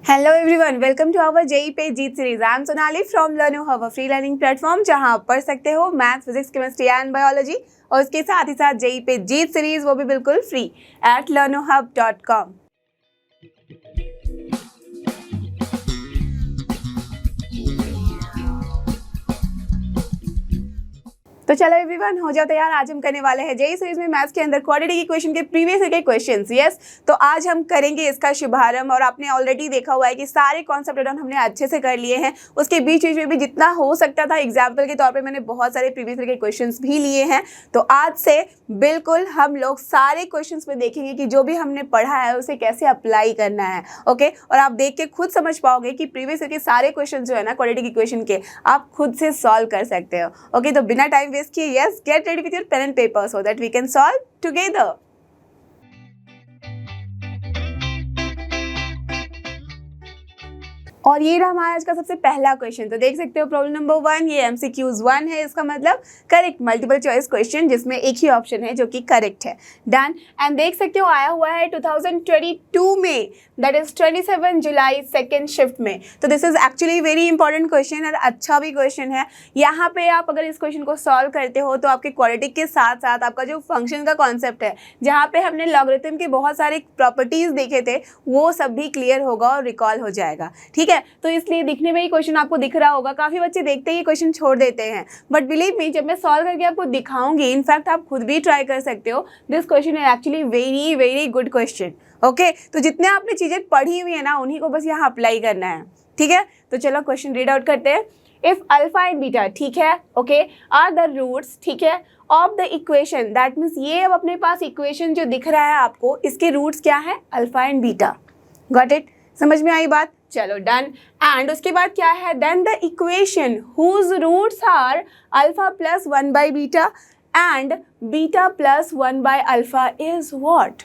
Hello everyone, welcome to our JEE पे जीत series. I am Sonali from Learno Hub, free learning platform जहां आप पढ़ सकते हो maths, physics, chemistry and biology और उसके साथ ही साथ JEE पे जीत सीरीज वो भी बिल्कुल फ्री at learnohub.com। तो चलो एवरीवन, हो जाओ तैयार। आज हम करने वाले हैं जेईई सीरीज में मैथ्स के अंदर क्वाड्रेटिक इक्वेशन के प्रीवियस ईयर के क्वेश्चंस। यस, तो आज हम करेंगे इसका शुभारंभ। और आपने ऑलरेडी देखा हुआ है कि सारे कॉन्सेप्ट डाउन हमने अच्छे से कर लिए हैं। उसके बीच बीच में भी जितना हो सकता था एग्जाम्पल के तौर पर मैंने बहुत सारे प्रीवियस ईयर के क्वेश्चन भी लिए हैं। तो आज से बिल्कुल हम लोग सारे क्वेश्चन में देखेंगे कि जो भी हमने पढ़ा है उसे कैसे अप्लाई करना है। ओके, और आप देख के खुद समझ पाओगे कि प्रीवियस ईयर के सारे क्वेश्चन जो है ना क्वाड्रेटिक इक्वेशन के, आप खुद से सॉल्व कर सकते हो। ओके, तो बिना टाइम वेस्ट किए yes, get ready with your pen and paper so that we can solve together. और ये रहा हमारा आज का सबसे पहला क्वेश्चन। तो देख सकते हो प्रॉब्लम नंबर 1, ये MCQs 1 है। इसका मतलब करेक्ट मल्टीपल चॉइस क्वेश्चन जिसमें एक ही ऑप्शन है जो कि करेक्ट है। डन। एंड देख सकते हो आया हुआ है 2022 में, that is 27 July second shift में। तो this is actually very important question और अच्छा भी क्वेश्चन है। यहाँ पे आप अगर इस क्वेश्चन को सॉल्व करते हो तो आपके क्वाड्रेटिक के साथ साथ आपका जो फंक्शन का कॉन्सेप्ट है, जहाँ पे हमने लॉगरिथम के बहुत सारे प्रॉपर्टीज देखे थे, वो सब भी क्लियर होगा और रिकॉल हो जाएगा। ठीक है, तो इसलिए दिखने में ही क्वेश्चन आपको दिख रहा होगा। काफी बच्चे देखते ही क्वेश्चन छोड़ देते हैं, बट बिलीव मी, जब मैं सॉल्व करके आपको दिखाऊंगी, इनफैक्ट आप खुद भी ट्राई कर सकते हो। This question is actually very very good question. Okay, तो जितने आपने चीजें पढ़ी हुई है ना उन्हीं को बस यहाँ अप्लाई करना है। ठीक है, तो चलो क्वेश्चन रीड आउट करते हैं। इफ अल्फा एंड बीटा, ठीक है, ओके, आर द रूट्स, ठीक है, of the equation, that means ये अब अपने पास इक्वेशन जो दिख रहा है आपको, इसके रूट्स क्या है? Alpha and beta. Got it? समझ में आई बात? चलो डन। एंड उसके बाद क्या है? Then the equation whose roots are alpha plus 1 by beta and beta plus 1 by alpha is what?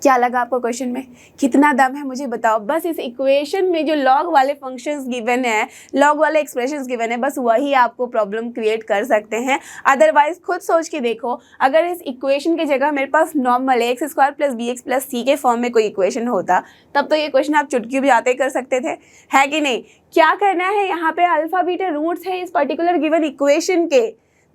क्या लगा आपको क्वेश्चन में? कितना दम है मुझे बताओ। बस इस इक्वेशन में जो लॉग वाले फंक्शंस गिवन है, लॉग वाले एक्सप्रेशंस गिवन है, बस वही आपको प्रॉब्लम क्रिएट कर सकते हैं। अदरवाइज खुद सोच के देखो, अगर इस इक्वेशन की जगह मेरे पास normal x square plus b x plus c के फॉर्म में कोई इक्वेशन होता, तब तो ये क्वेश्चन आप चुटकी बजाते कर सकते थे, है कि नहीं? क्या करना है, यहाँ पे अल्फा बीटा रूट्स है इस पर्टिकुलर गिवन इक्वेशन के।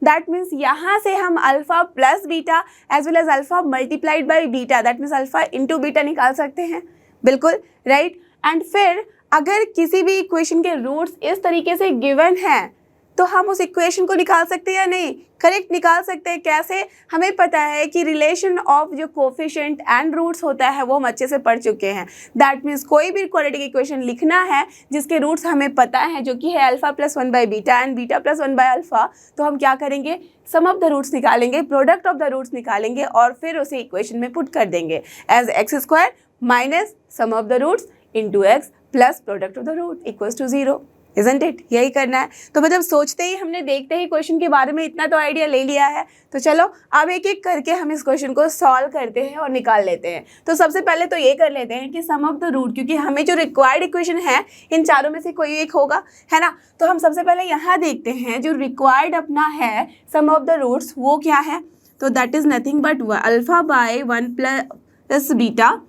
दैट मीन्स यहाँ से हम alpha plus beta as well as alpha multiplied by beta, that means alpha into beta निकाल सकते हैं। बिल्कुल राइट। एंड फिर अगर किसी भी इक्वेशन के रूट्स इस तरीके से गिवन है तो हम उस इक्वेशन को निकाल सकते हैं या नहीं? करेक्ट, निकाल सकते हैं। कैसे? हमें पता है कि रिलेशन ऑफ जो कोफिशिएंट एंड रूट्स होता है वो हम अच्छे से पढ़ चुके हैं। दैट मीन्स कोई भी क्वाड्रेटिक इक्वेशन लिखना है जिसके रूट्स हमें पता है, जो कि है alpha plus 1 by beta and beta plus 1 by alpha, तो हम क्या करेंगे? सम ऑफ द रूट्स निकालेंगे, प्रोडक्ट ऑफ द रूट्स निकालेंगे और फिर उसे इक्वेशन में पुट कर देंगे as x square minus sum of the roots into x plus product of the root equals to 0। Isn't it? यही करना है। तो मतलब सोचते ही, हमने देखते ही क्वेश्चन के बारे में इतना तो आइडिया ले लिया है। तो चलो अब एक एक करके हम इस क्वेश्चन को सॉल्व करते हैं और निकाल लेते हैं। तो सबसे पहले तो ये कर लेते हैं कि सम ऑफ द रूट, क्योंकि हमें जो रिक्वायर्ड इक्वेशन है इन चारों में से कोई एक होगा, है ना? तो हम सबसे पहले यहाँ देखते हैं जो रिक्वायर्ड अपना है सम ऑफ द रूट्स, वो क्या है? तो that is nothing but alpha by 1 plus beta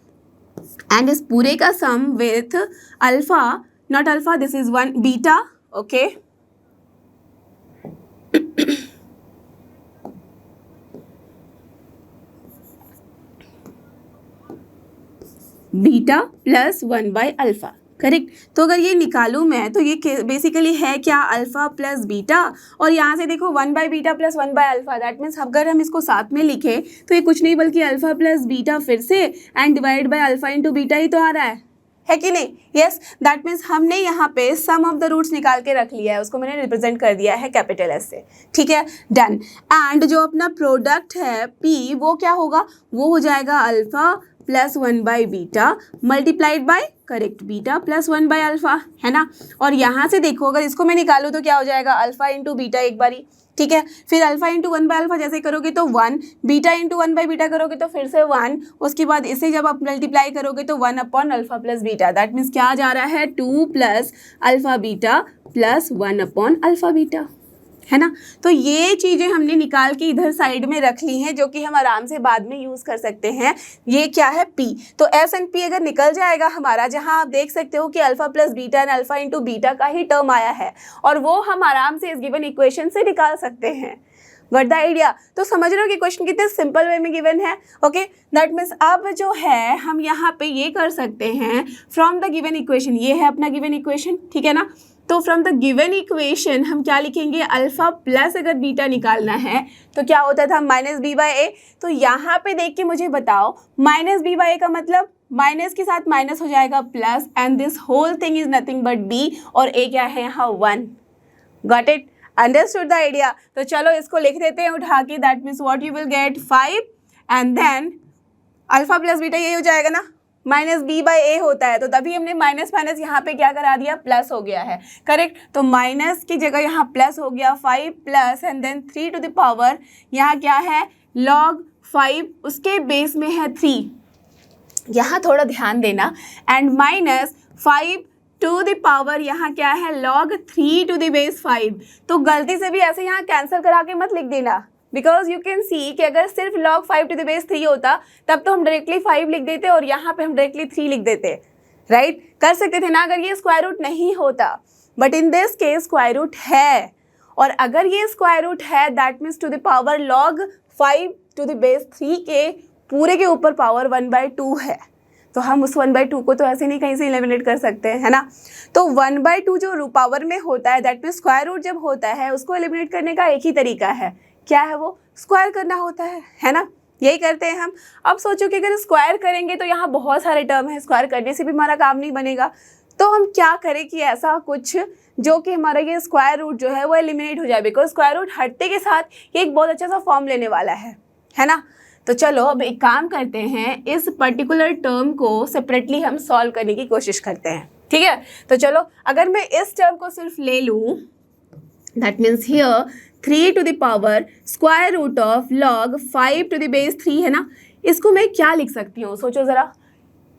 and इस पूरे का sum with alpha, not alpha, this is 1 beta, okay, beta plus 1 by alpha. Correct. तो अगर ये निकालूं मैं तो ये बेसिकली है क्या? अल्फा प्लस बीटा, और यहाँ से देखो 1 by beta plus 1 by alpha, that means अगर हम इसको साथ में लिखें तो ये कुछ नहीं बल्कि अल्फा प्लस बीटा फिर से and divide by alpha into beta ही तो आ रहा है कि नहीं? यस, दैट मीन्स हमने यहाँ पे सम ऑफ द रूट्स निकाल के रख लिया है, उसको मैंने रिप्रेजेंट कर दिया है कैपिटल एस से। ठीक है, डन। एंड जो अपना प्रोडक्ट है पी, वो क्या होगा? वो हो जाएगा alpha plus 1 by beta multiplied by correct beta plus 1 by alpha, है ना? और यहाँ से देखो अगर इसको मैं निकालूँ तो क्या हो जाएगा? अल्फा इंटू बीटा एक बारी, ठीक है, फिर अल्फा इंटू 1 बाई अल्फा जैसे करोगे तो 1, बीटा इंटू 1 बाई बीटा करोगे तो फिर से 1, उसके बाद इसे जब आप मल्टीप्लाई करोगे तो 1 upon alpha plus beta, that means क्या जा रहा है? 2 plus alpha beta plus 1 upon alpha beta, है ना। तो ये चीज़ें हमने निकाल के इधर साइड में रख ली हैं, जो कि हम आराम से बाद में यूज़ कर सकते हैं। ये क्या है, P। तो S एंड P अगर निकल जाएगा हमारा, जहाँ आप देख सकते हो कि alpha plus beta and alpha into beta का ही टर्म आया है, और वो हम आराम से इस गिवन इक्वेशन से निकाल सकते हैं। Got the idea. तो समझ रहे हो कि क्वेश्चन कितने सिंपल वे में गिवन है। ओके, दैट मीन्स अब जो है हम यहाँ पे ये कर सकते हैं फ्रॉम द गिवन इक्वेशन, ये है अपना गिवन इक्वेशन, ठीक है ना। तो फ्रॉम द गिवन इक्वेशन हम क्या लिखेंगे, अल्फा प्लस अगर बीटा निकालना है तो क्या होता था, माइनस बी बाई ए। तो यहाँ पे देख के मुझे बताओ, माइनस बी बाई ए का मतलब माइनस के साथ माइनस हो जाएगा plus, and this whole thing is nothing but b, और ए क्या है यहाँ 1। Got it, understood the idea. तो चलो इसको लिख देते हैं उठा के, that means what you will get 5 and then alpha plus beta यही हो जाएगा ना, माइनस बी बाई ए होता है, तो तभी हमने माइनस माइनस यहाँ पे क्या करा दिया, प्लस हो गया है, करेक्ट। तो माइनस की जगह यहाँ प्लस हो गया, 5 plus and then 3 to the power, यहाँ क्या है लॉग 5, उसके बेस में है 3, यहाँ थोड़ा ध्यान देना, and minus 5 to the power, यहाँ क्या है लॉग 3 टू द बेस 5। तो गलती से भी ऐसे यहाँ कैंसिल करा के मत लिख देना, बिकॉज यू कैन सी कि अगर सिर्फ log 5 टू द बेस 3 होता तब तो हम डायरेक्टली 5 लिख देते और यहाँ पे हम डायरेक्टली 3 लिख देते, राइट। कर सकते थे ना अगर ये स्क्वायर रूट नहीं होता, but in this case square root है, और अगर ये स्क्वायर रूट है that means to the power log 5 to the base 3 के पूरे के ऊपर पावर 1/2 है। तो हम उस 1/2 को तो ऐसे नहीं कहीं से एलिमिनेट कर सकते हैं, है ना। तो 1/2 जो पावर में होता है दैट मीन्स स्क्वायर रूट जब होता है उसको एलिमिनेट करने का एक ही तरीका है, क्या है वो, स्क्वायर करना होता है ना। यही करते हैं हम। अब सोचो कि अगर स्क्वायर करेंगे तो यहाँ बहुत सारे टर्म है, स्क्वायर करने से भी हमारा काम नहीं बनेगा, तो हम क्या करें कि ऐसा कुछ जो कि हमारा ये स्क्वायर रूट जो है वो एलिमिनेट हो जाए, बिकॉज स्क्वायर रूट हटने के साथ ये एक बहुत अच्छा सा फॉर्म लेने वाला है ना। तो चलो अब एक काम करते हैं, इस पर्टिकुलर टर्म को सेपरेटली हम सॉल्व करने की कोशिश करते हैं, ठीक है। तो चलो अगर मैं इस टर्म को सिर्फ ले लूँ, that means here 3 to the power square root of log 5 to the base 3 है ना, इसको मैं क्या लिख सकती हूँ, सोचो ज़रा।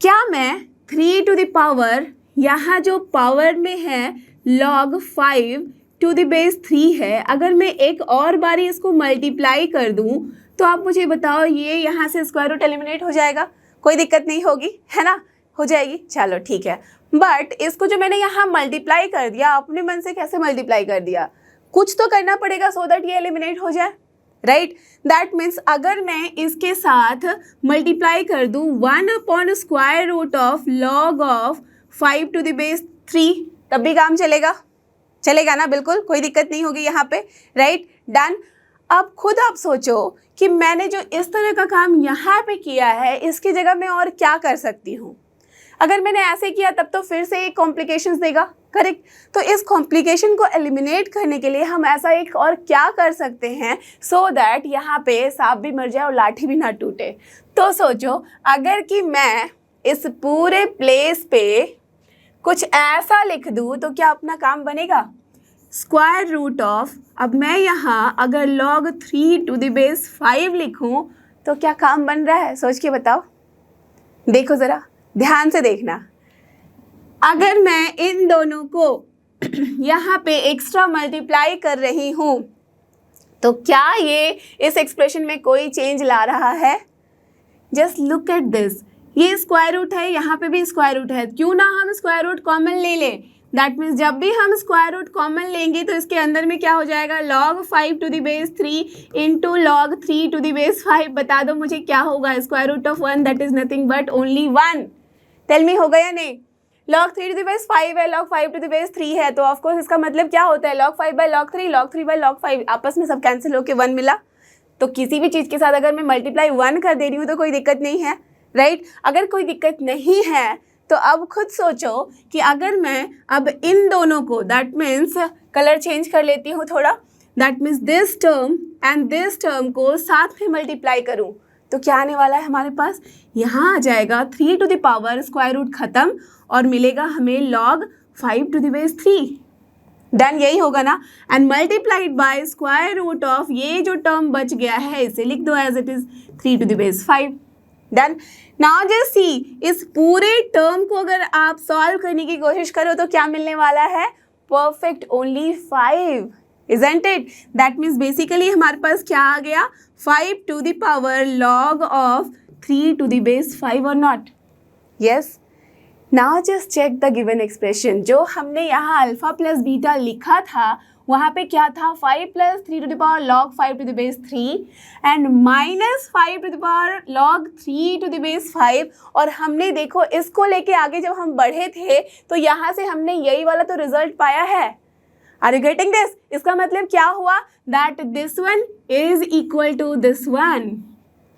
क्या मैं 3 टू द पावर, यहाँ जो पावर में है log 5 टू द बेस 3 है, अगर मैं एक और बारी इसको मल्टीप्लाई कर दूँ तो आप मुझे बताओ ये यहाँ से स्क्वायर रूट एलिमिनेट हो जाएगा, कोई दिक्कत नहीं होगी, है ना, हो जाएगी, चलो ठीक है। बट इसको जो मैंने यहाँ मल्टीप्लाई कर दिया, अपने मन से कैसे मल्टीप्लाई कर दिया, कुछ तो करना पड़ेगा सो दैट ये एलिमिनेट हो जाए, राइट। दैट मीन्स अगर मैं इसके साथ मल्टीप्लाई कर दूँ 1/स्क्वायर root of log of 5 to the base 3, तब भी काम चलेगा ना, बिल्कुल कोई दिक्कत नहीं होगी यहाँ पे, राइट, डन। अब खुद आप सोचो कि मैंने जो इस तरह का काम यहाँ पे किया है इसकी जगह मैं और क्या कर सकती हूँ। अगर मैंने ऐसे किया तब तो फिर से एक कॉम्प्लिकेशंस देगा, करेक्ट। तो इस कॉम्प्लिकेशन को एलिमिनेट करने के लिए हम ऐसा एक और क्या कर सकते हैं सो दैट यहाँ पे सांप भी मर जाए और लाठी भी ना टूटे। तो सोचो अगर कि मैं इस पूरे प्लेस पे कुछ ऐसा लिख दूँ तो क्या अपना काम बनेगा, स्क्वायर रूट ऑफ, अब मैं यहाँ अगर log 3 टू द बेस 5 लिखूँ तो क्या काम बन रहा है, सोच के बताओ, देखो ज़रा ध्यान से देखना। अगर मैं इन दोनों को यहाँ पे एक्स्ट्रा मल्टीप्लाई कर रही हूँ तो क्या ये इस एक्सप्रेशन में कोई चेंज ला रहा है, जस्ट लुक एट दिस, ये स्क्वायर रूट है, यहाँ पे भी स्क्वायर रूट है, क्यों ना हम स्क्वायर रूट कॉमन ले लें। दैट मीन्स जब भी हम स्क्वायर रूट कॉमन लेंगे तो इसके अंदर में क्या हो जाएगा, log 5 to the base 3 into log 3 to the base 5, बता दो मुझे क्या होगा, square root of 1 that is nothing but only 1। Tell me होगा या नहीं, log 3 टू द बेस 5 है, log 5 टू द बेस 3 है, तो ऑफकोर्स इसका मतलब क्या होता है, log 5 by log 3, log 3 by log 5, आपस में सब कैंसिल होके 1 मिला। तो किसी भी चीज़ के साथ अगर मैं मल्टीप्लाई 1 कर दे रही हूँ तो कोई दिक्कत नहीं है, राइट। अगर कोई दिक्कत नहीं है तो अब खुद सोचो कि अगर मैं अब इन दोनों को, दैट मीन्स कलर चेंज कर लेती हूँ थोड़ा, that means this term and this term को साथ में मल्टीप्लाई करूँ तो क्या आने वाला है हमारे पास, यहाँ आ जाएगा 3 to the power square root ख़त्म और मिलेगा हमें log 5 to the base 3, done, यही होगा ना। And multiplied by square root of, ये जो टर्म बच गया है इसे लिख दो as it is 3 to the base 5, done. Now just see, इस पूरे टर्म को अगर आप सॉल्व करने की कोशिश करो तो क्या मिलने वाला है, perfect only 5, isn't it? That means basically हमारे पास क्या आ गया, 5 to the power log of 3 to the base 5 or not? Yes. Now just check the given expression. जो हमने यहाँ अल्फा प्लस बीटा लिखा था वहाँ पे क्या था, 5 plus 3 to the power log 5 to the base 3 and minus 5 to the power log 3 to the base 5। और हमने देखो इसको लेके आगे जब हम बढ़े थे तो यहाँ से हमने यही वाला तो रिजल्ट पाया है। Are you getting this? इसका मतलब क्या हुआ, that this one is equal to this one.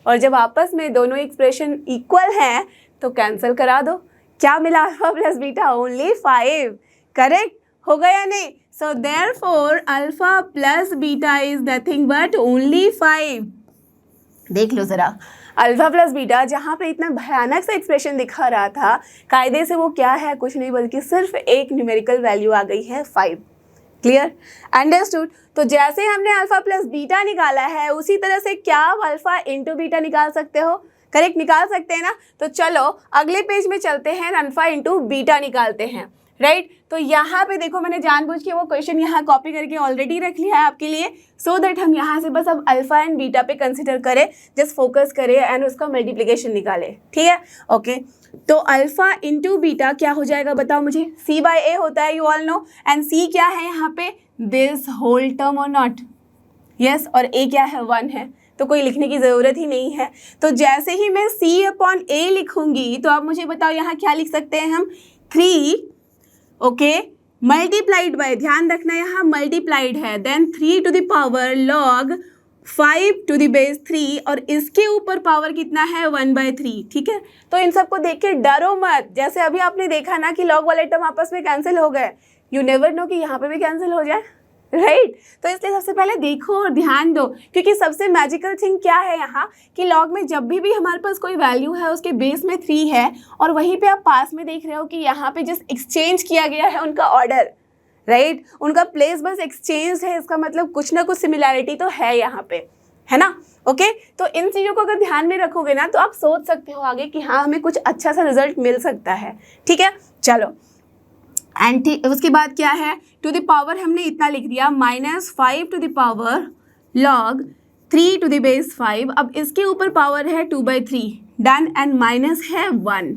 और जब आपस में दोनों एक्सप्रेशन इक्वल हैं तो कैंसिल करा दो। क्या मिला alpha plus beta, only 5। Correct हो गया नहीं? So therefore alpha plus beta is nothing but only 5। देख लो जरा, अल्फा प्लस बीटा जहाँ पे इतना भयानक सा एक्सप्रेशन दिखा रहा था, कायदे से वो क्या है, कुछ नहीं बल्कि सिर्फ एक न्यूमेरिकल वैल्यू आ गई है 5। Clear, understood? तो जैसे हमने अल्फा प्लस बीटा निकाला है उसी तरह से क्या आप अल्फा इंटू बीटा निकाल सकते हो? करेक्ट, निकाल सकते हैं ना। तो चलो अगले पेज में चलते हैं, अल्फा इंटू बीटा निकालते हैं। राइट, तो यहाँ पे देखो मैंने जानबूझ के वो क्वेश्चन यहाँ कॉपी करके ऑलरेडी रख लिया है आपके लिए, सो दैट हम यहाँ से बस अब अल्फा एंड बीटा पे कंसिडर करें, जस्ट फोकस करें एंड उसका मल्टीप्लिकेशन निकालें। ठीक है, ओके। तो अल्फा इंटू बीटा क्या हो जाएगा बताओ मुझे? सी बाय ए होता है, यू ऑल नो, एंड सी क्या है यहाँ पे, दिस होल टर्म और नॉट? यस, और ए क्या है, 1 है, तो कोई लिखने की ज़रूरत ही नहीं है। तो जैसे ही मैं सी अपॉन ए लिखूंगी तो आप मुझे बताओ यहाँ क्या लिख सकते हैं हम, 3, ओके, मल्टीप्लाइड बाय, ध्यान रखना यहाँ मल्टीप्लाइड है, then 3 to the power log 5 to the base 3 और इसके ऊपर पावर कितना है, 1/3। ठीक है, तो इन सबको देख के डरो मत। जैसे अभी आपने देखा ना कि लॉग वाले टर्म आपस में कैंसिल हो गए, यू नेवर नो कि यहाँ पे भी कैंसिल हो जाए। राइट, तो इसलिए सबसे पहले देखो और ध्यान दो, क्योंकि सबसे मैजिकल थिंग क्या है यहाँ कि लॉग में जब भी हमारे पास कोई वैल्यू है उसके बेस में 3 है और वहीं पे आप पास में देख रहे हो कि यहाँ पे जस्ट एक्सचेंज किया गया है उनका ऑर्डर। राइट, उनका प्लेस बस एक्सचेंज है, इसका मतलब कुछ ना कुछ सिमिलैरिटी तो है यहाँ पे, है ना? ओके, तो इन चीज़ों को अगर ध्यान में रखोगे ना तो आप सोच सकते हो आगे कि हाँ हमें कुछ अच्छा सा रिजल्ट मिल सकता है। ठीक है, चलो, एंड उसके बाद क्या है, टू द पावर हमने इतना लिख दिया, -5 to the power log 3 to the base 5। अब इसके ऊपर पावर है 2/3, डन, एंड माइनस है 1।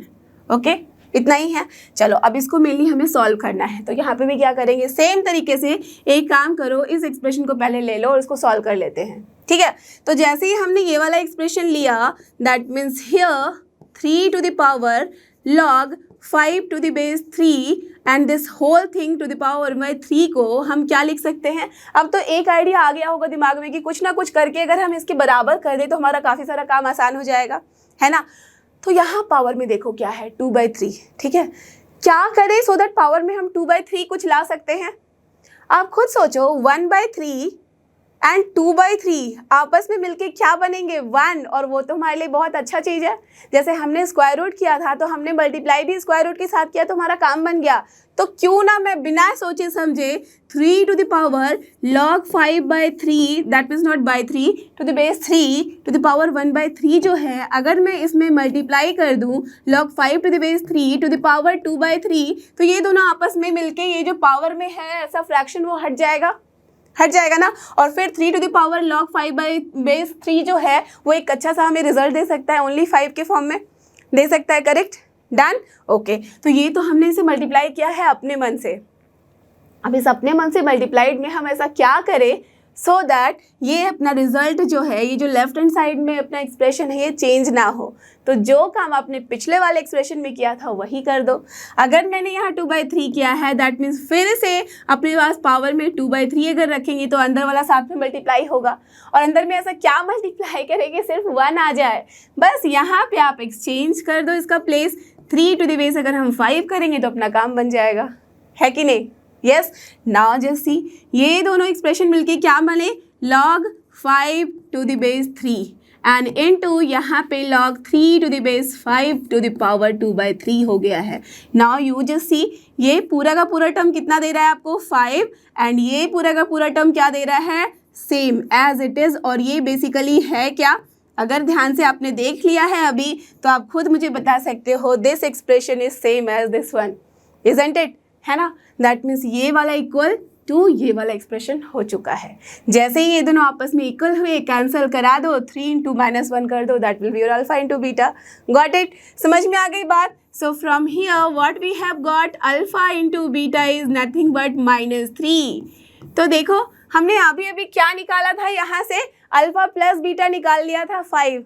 ओके, इतना ही है। चलो अब इसको मेनली हमें सॉल्व करना है, तो यहाँ पे भी क्या करेंगे, सेम तरीके से एक काम करो, इस एक्सप्रेशन को पहले ले लो और इसको सॉल्व कर लेते हैं। ठीक है, तो जैसे ही हमने ये वाला एक्सप्रेशन लिया, that means here 3 to the power log 5 to the base 3 and this whole thing to the power by 3 को हम क्या लिख सकते हैं? अब तो एक आइडिया आ गया होगा दिमाग में कि कुछ ना कुछ करके अगर हम इसके बराबर कर दें तो हमारा काफ़ी सारा काम आसान हो जाएगा, है ना? तो यहाँ पावर में देखो क्या है, 2/3। ठीक है, क्या करें सो दैट पावर में हम 2/3 कुछ ला सकते हैं? आप खुद सोचो, 1/3 एंड 2/3 आपस में मिलके क्या बनेंगे, 1, और वो तो हमारे लिए बहुत अच्छा चीज़ है। जैसे हमने स्क्वायर रूट किया था तो हमने मल्टीप्लाई भी स्क्वायर रूट के साथ किया तो हमारा काम बन गया। तो क्यों ना मैं बिना सोचे समझे 3 to the power log 5/3 that means not by 3 to the base 3 to the power 1/3 जो है, अगर मैं इसमें मल्टीप्लाई कर दूँ log 5 to the base 3 to the power 2/3 तो ये दोनों आपस में मिलके ये जो पावर में है ऐसा फ्रैक्शन वो हट जाएगा ना। और फिर 3 टू द पावर लॉग 5/3 जो है वो एक अच्छा सा हमें रिजल्ट दे सकता है, ओनली 5 के फॉर्म में दे सकता है। Correct, done, okay. तो ये तो हमने इसे मल्टीप्लाई किया है अपने मन से। अब इस अपने मन से मल्टीप्लाइड में हम ऐसा क्या करें सो दैट ये अपना रिजल्ट जो है, ये जो लेफ्ट हैंड साइड में अपना एक्सप्रेशन है ये चेंज ना हो। तो जो काम आपने पिछले वाले एक्सप्रेशन में किया था वही कर दो। अगर मैंने यहाँ 2/3 किया है दैट मीन्स फिर से अपने पास पावर में 2/3 अगर रखेंगे तो अंदर वाला साथ में मल्टीप्लाई होगा। और अंदर में ऐसा क्या मल्टीप्लाई करेंगे, सिर्फ 1 आ जाए, बस यहाँ पे आप एक्सचेंज कर दो इसका प्लेस। 3 टू द बेस अगर हम 5 करेंगे तो अपना काम बन जाएगा, है कि नहीं? यस, नाउ जस्ट सी, ये दोनों एक्सप्रेशन मिलके क्या बने, log 5 to the base 3 and into यहाँ पे log 3 to the base 5 to the power 2/3 हो गया है। नाउ यू जस्ट सी, ये पूरा का पूरा टर्म कितना दे रहा है आपको, 5, एंड ये पूरा का पूरा टर्म क्या दे रहा है, सेम एज इट इज़। और ये बेसिकली है क्या, अगर ध्यान से आपने देख लिया है अभी तो आप खुद मुझे बता सकते हो, this expression is same as this one, isn't it, है ना? दैट मीन्स ये वाला इक्वल 2 ये वाला एक्सप्रेशन हो चुका है। जैसे ही ये दोनों आपस में इक्वल हुए, कैंसिल करा दो, 3 into -1 कर दो, that will be your alpha into beta. Got it? समझ में आ गई बात? So from here what we have got, alpha into beta is nothing but -3। तो देखो हमने अभी अभी क्या निकाला था, यहाँ से अल्फा प्लस बीटा निकाल लिया था 5।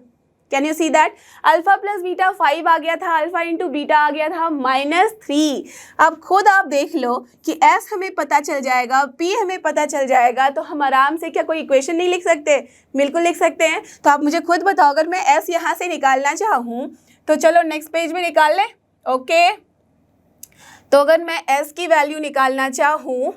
Can you see that? Alpha plus beta 5 आ गया था, अल्फा इंटू बीटा आ गया था -3। अब खुद आप देख लो कि S हमें पता चल जाएगा, P हमें पता चल जाएगा, तो हम आराम से क्या कोई इक्वेशन नहीं लिख सकते? बिल्कुल लिख सकते हैं। तो आप मुझे खुद बताओ, अगर मैं S यहाँ से निकालना चाहूँ तो चलो नेक्स्ट पेज में निकाल ले। ओके, तो अगर मैं S की वैल्यू निकालना चाहूँ,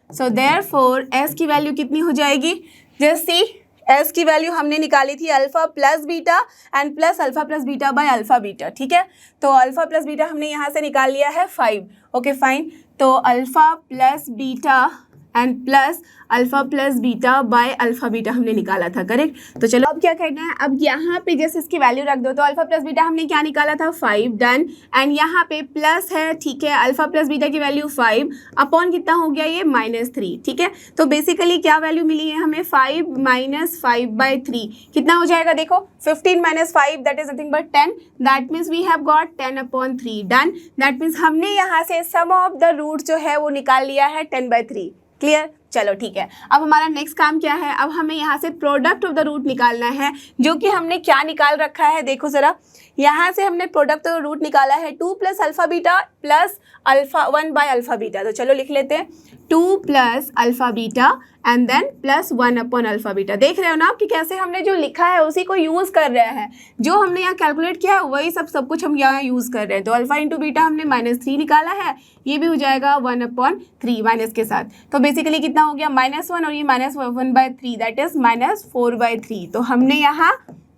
सो देयरफॉर S की वैल्यू कितनी हो जाएगी? जस्ट सी, S की वैल्यू हमने निकाली थी alpha plus beta and plus alpha plus beta by alpha beta, ठीक है। तो अल्फा प्लस बीटा हमने यहाँ से निकाल लिया है 5। ओके फाइन, तो alpha plus beta and plus alpha plus beta by alpha beta हमने निकाला था, करेक्ट। तो चलो अब क्या करना है, अब यहाँ पे जैसे इसकी वैल्यू रख दो, तो अल्फा प्लस बीटा हमने क्या निकाला था 5, डन। एंड यहाँ पे प्लस है, ठीक है, अल्फा प्लस बीटा की वैल्यू 5 अपॉन कितना हो गया ये -3, ठीक है। तो बेसिकली क्या वैल्यू मिली है हमें, 5 - 5/3 कितना हो जाएगा? देखो 15 - 5 that is nothing but 10, that means we have got 10/3, done. That means हमने यहाँ से सम ऑफ द रूट जो है वो निकाल लिया है 10/3। क्लियर? चलो ठीक है। अब हमारा नेक्स्ट काम क्या है, अब हमें यहाँ से प्रोडक्ट ऑफ द रूट निकालना है, जो कि हमने क्या निकाल रखा है, देखो ज़रा। यहाँ से हमने प्रोडक्ट ऑफ द रूट निकाला है 2 + alpha beta plus alpha 1 by alpha beta. तो चलो लिख लेते हैं 2 + alpha beta and then plus 1 upon alpha beta. देख रहे हो ना आप कि कैसे हमने जो लिखा है उसी को यूज़ कर रहे हैं, जो हमने यहाँ कैलकुलेट किया है वही सब कुछ हम यहाँ यूज़ कर रहे हैं। तो अल्फा इंटू बीटा हमने -3 निकाला है, ये भी हो जाएगा 1/3 माइनस के साथ। तो बेसिकली कितना हो गया, -1 और ये -1/3 दैट इज -4/3। तो हमने यहाँ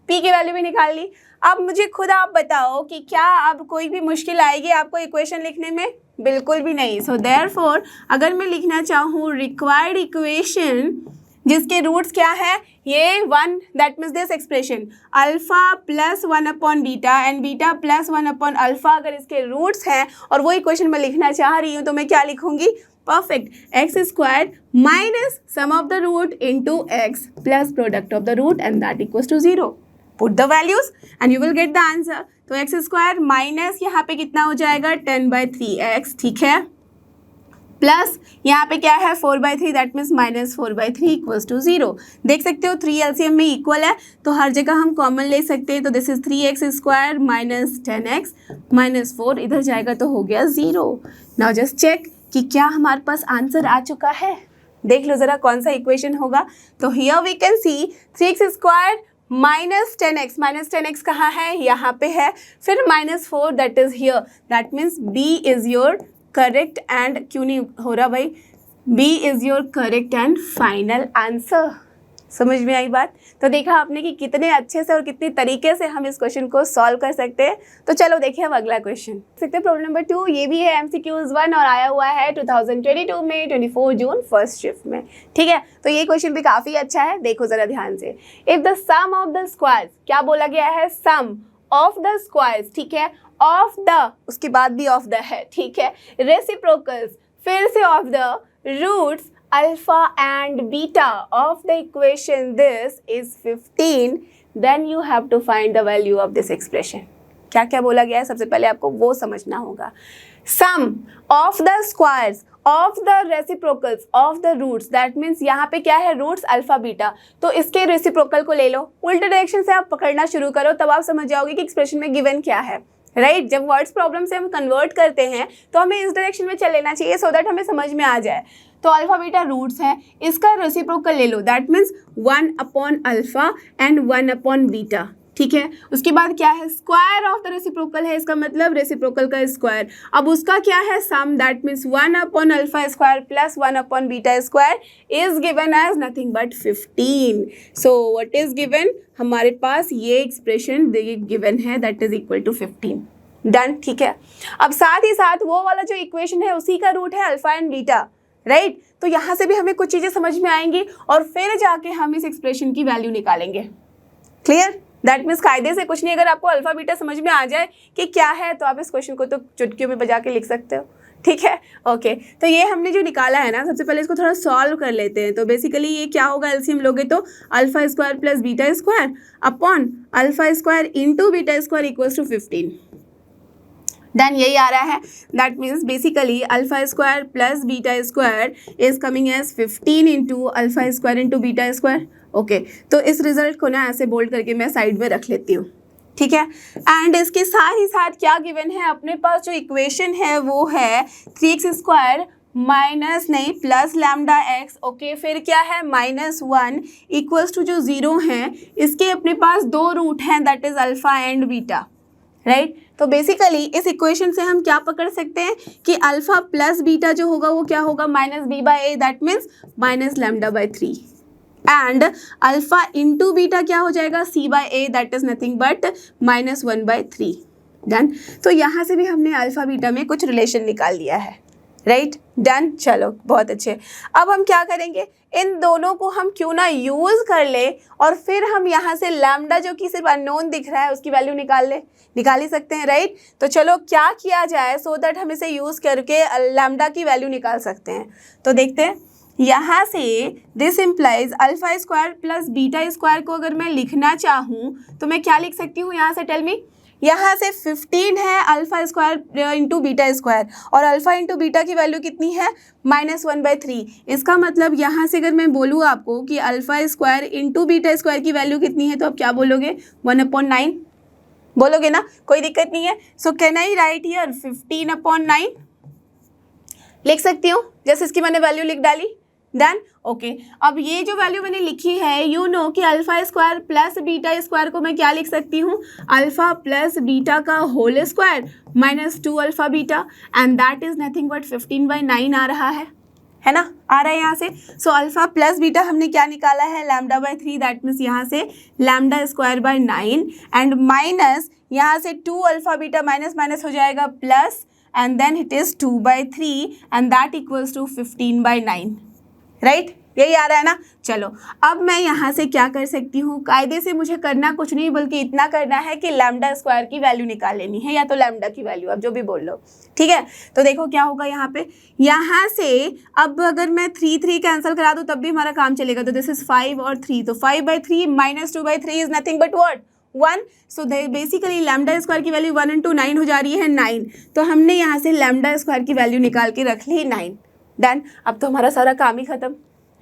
P की वैल्यू भी निकाल ली। अब मुझे खुद आप बताओ कि क्या अब कोई भी मुश्किल आएगी आपको इक्वेशन लिखने में? बिल्कुल भी नहीं। सो देयरफॉर अगर मैं लिखना चाहूँ रिक्वायर्ड इक्वेशन जिसके रूट्स क्या है, ये 1 that means this expression alpha plus 1 upon beta and beta plus 1 upon alpha, अगर इसके रूट्स हैं और वो इक्वेशन मैं लिखना चाह रही हूँ तो मैं क्या लिखूंगी? Perfect, x² minus sum of the root into x plus product of the root and that equals to 0। Put the values and you will get the answer. तो x² माइनस यहाँ पे कितना हो जाएगा 10/3x, ठीक है, प्लस यहाँ पे क्या है 4/3 दैट मीन्स -4/3 इक्वल्स टू 0। देख सकते हो 3 LCM में इक्वल है तो हर जगह हम कॉमन ले सकते हैं। तो this is 3x² minus 10x minus 4, इधर जाएगा तो हो गया 0। नाउ जस्ट चेक कि क्या हमारे पास आंसर आ चुका है। देख लो ज़रा कौन सा इक्वेशन होगा। तो here we can see 3x² minus 10x कहाँ है, यहाँ पे है, फिर -4 that is here, that means B is your correct and, क्यों नहीं हो रहा भाई, B is your correct and final answer. समझ में आई बात? तो देखा आपने कि कितने अच्छे से और कितनी तरीके से हम इस क्वेश्चन को सॉल्व कर सकते हैं। तो चलो देखिए अब अगला क्वेश्चन। सकते प्रॉब्लम नंबर 2, ये भी है MCQs 1 और आया हुआ है 2022 में 24 जून फर्स्ट शिफ्ट में, ठीक है। तो ये क्वेश्चन भी काफ़ी अच्छा है, देखो ज़रा ध्यान से। If the sum of the squares, क्या बोला गया है, सम ऑफ द स्क्वायर्स, ठीक है, ऑफ द, उसके बाद भी ऑफ द है, ठीक है, रेसिप्रोकल्स, फिर से of the roots alpha and beta of the equation this is 15, then you have to find the value of this expression। क्या क्या बोला गया है, सबसे पहले आपको वो समझना होगा। sum of the squares of the reciprocals of the roots, that means यहाँ पे क्या है, रूट्स अल्फा बीटा, तो इसके रेसिप्रोकल को ले लो, उल्टे डायरेक्शन से आप पकड़ना शुरू करो, तब आप समझ जाओगे कि एक्सप्रेशन में गिवन क्या है, राइट। जब वर्ड्स प्रॉब्लम से हम कन्वर्ट करते हैं तो हमें इस डायरेक्शन में चल लेना चाहिए सो दैट हमें समझ में आ जाए। तो अल्फा बीटा रूट्स है, इसका रेसिप्रोकल ले लो, that means 1 upon alpha and 1 upon beta, ठीक है। उसके बाद क्या है, स्क्वायर ऑफ द रेसिप्रोकल है, इसका मतलब रेसिप्रोकल का स्क्वायर। अब उसका क्या है, sum, that means 1 upon alpha square plus 1 upon beta square is given as nothing but 15। So what is given, हमारे पास ये एक्सप्रेशन गिवन है that is equal to 15, done, ठीक है। अब साथ ही साथ वो वाला जो इक्वेशन है उसी का रूट है अल्फा एंड बीटा, राइट। तो यहाँ से भी हमें कुछ चीज़ें समझ में आएंगी और फिर जाके हम इस एक्सप्रेशन की वैल्यू निकालेंगे। क्लियर? दैट मीन्स कायदे से कुछ नहीं, अगर आपको अल्फा बीटा समझ में आ जाए कि क्या है तो आप इस क्वेश्चन को तो चुटकियों में बजा के लिख सकते हो, ठीक है, ओके। तो ये हमने जो निकाला है ना, सबसे पहले इसको थोड़ा सॉल्व कर लेते हैं। तो बेसिकली ये क्या होगा, एलसीएम लोगे तो alpha square plus beta square upon alpha square into beta square equals to 15। Then यही आ रहा है, that means basically alpha square plus beta square is coming as 15 into alpha square into beta square. Okay, तो इस result को ना ऐसे bold करके मैं साइड में रख लेती हूँ, ठीक है। एंड इसके साथ ही साथ क्या गिवन है अपने पास, जो इक्वेशन है वो है 3x स्क्वायर माइनस नहीं प्लस लैम्डा एक्स। ओके, फिर क्या है -1 इक्वल्स टू जो 0 है, इसके अपने पास 2 रूट हैं, that is alpha and beta, right. तो बेसिकली इस इक्वेशन से हम क्या पकड़ सकते हैं कि अल्फा प्लस बीटा जो होगा वो क्या होगा, -b/a, that means -λ/3 and alpha into beta क्या हो जाएगा, c/a, that is nothing but -1/3। Done. तो यहाँ से भी हमने अल्फा बीटा में कुछ रिलेशन निकाल लिया है, राइट। डन, चलो बहुत अच्छे। अब हम क्या करेंगे, इन दोनों को हम क्यों ना यूज़ कर ले और फिर हम यहाँ से लैम्डा जो कि सिर्फ अननोन दिख रहा है उसकी वैल्यू निकाल ही सकते हैं, राइट। तो चलो क्या किया जाए सो दैट हम इसे यूज़ करके लैम्डा की वैल्यू निकाल सकते हैं। तो देखते हैं, यहाँ से this implies alpha square plus beta square को अगर मैं लिखना चाहूँ तो मैं क्या लिख सकती हूँ यहाँ से, टेल मी। यहाँ से 15 है alpha square into beta square और अल्फा इंटू बीटा की वैल्यू कितनी है, -1/3। इसका मतलब यहाँ से अगर मैं बोलूँ आपको कि alpha square into beta square की वैल्यू कितनी है, तो आप क्या बोलोगे, 1/9 बोलोगे ना, कोई दिक्कत नहीं है। So can I write here 15/9 लिख सकती हूँ, जैसे इसकी मैंने वैल्यू लिख डाली। देन ओके, अब ये जो वैल्यू मैंने लिखी है, यू नो कि alpha square plus beta square को मैं क्या लिख सकती हूँ, अल्फा प्लस बीटा का whole square -2 alpha beta and that is nothing but 15/9 आ रहा है ना, आ रहा है यहाँ से। सो अल्फा प्लस बीटा हमने क्या निकाला है, λ/3, दैट मीन्स यहाँ से λ²/9 एंड माइनस यहाँ से 2 अल्फा बीटा माइनस हो जाएगा plus and then it is 2/3 and that equals to 15/9, right. यही आ रहा है ना। चलो अब मैं यहाँ से क्या कर सकती हूँ, कायदे से मुझे करना कुछ नहीं बल्कि इतना करना है कि लैम्डा स्क्वायर की वैल्यू निकाल लेनी है, या तो लैम्डा की वैल्यू, आप जो भी बोल लो, ठीक है। तो देखो क्या होगा यहाँ पे, यहाँ से अब अगर मैं 3 कैंसिल करा दूँ तब भी हमारा काम चलेगा। तो दिस इज 5 और 3, तो 5/3 -2/3 is nothing but what, 1। So basically lambda square की वैल्यू 1 × 9 हो जा रही है 9। तो हमने यहाँ से लैम्डा स्क्वायर की वैल्यू निकाल के रख ली 9। डन, अब तो हमारा सारा काम ही खत्म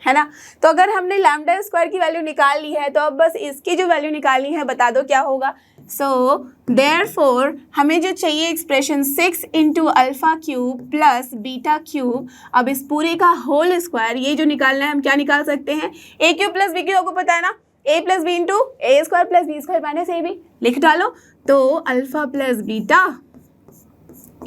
है ना। तो अगर हमने लैम्डा स्क्वायर की वैल्यू निकाल ली है तो अब बस इसकी जो वैल्यू निकालनी है, बता दो क्या होगा। सो देयरफॉर हमें जो चाहिए expression 6 × alpha cube plus beta cube, अब इस पूरे का होल स्क्वायर, ये जो निकालना है हम क्या निकाल सकते हैं, a cube plus b cube, आपको पता है ना, a plus b into a square plus b square minus a b, लिख डालो। तो alpha plus beta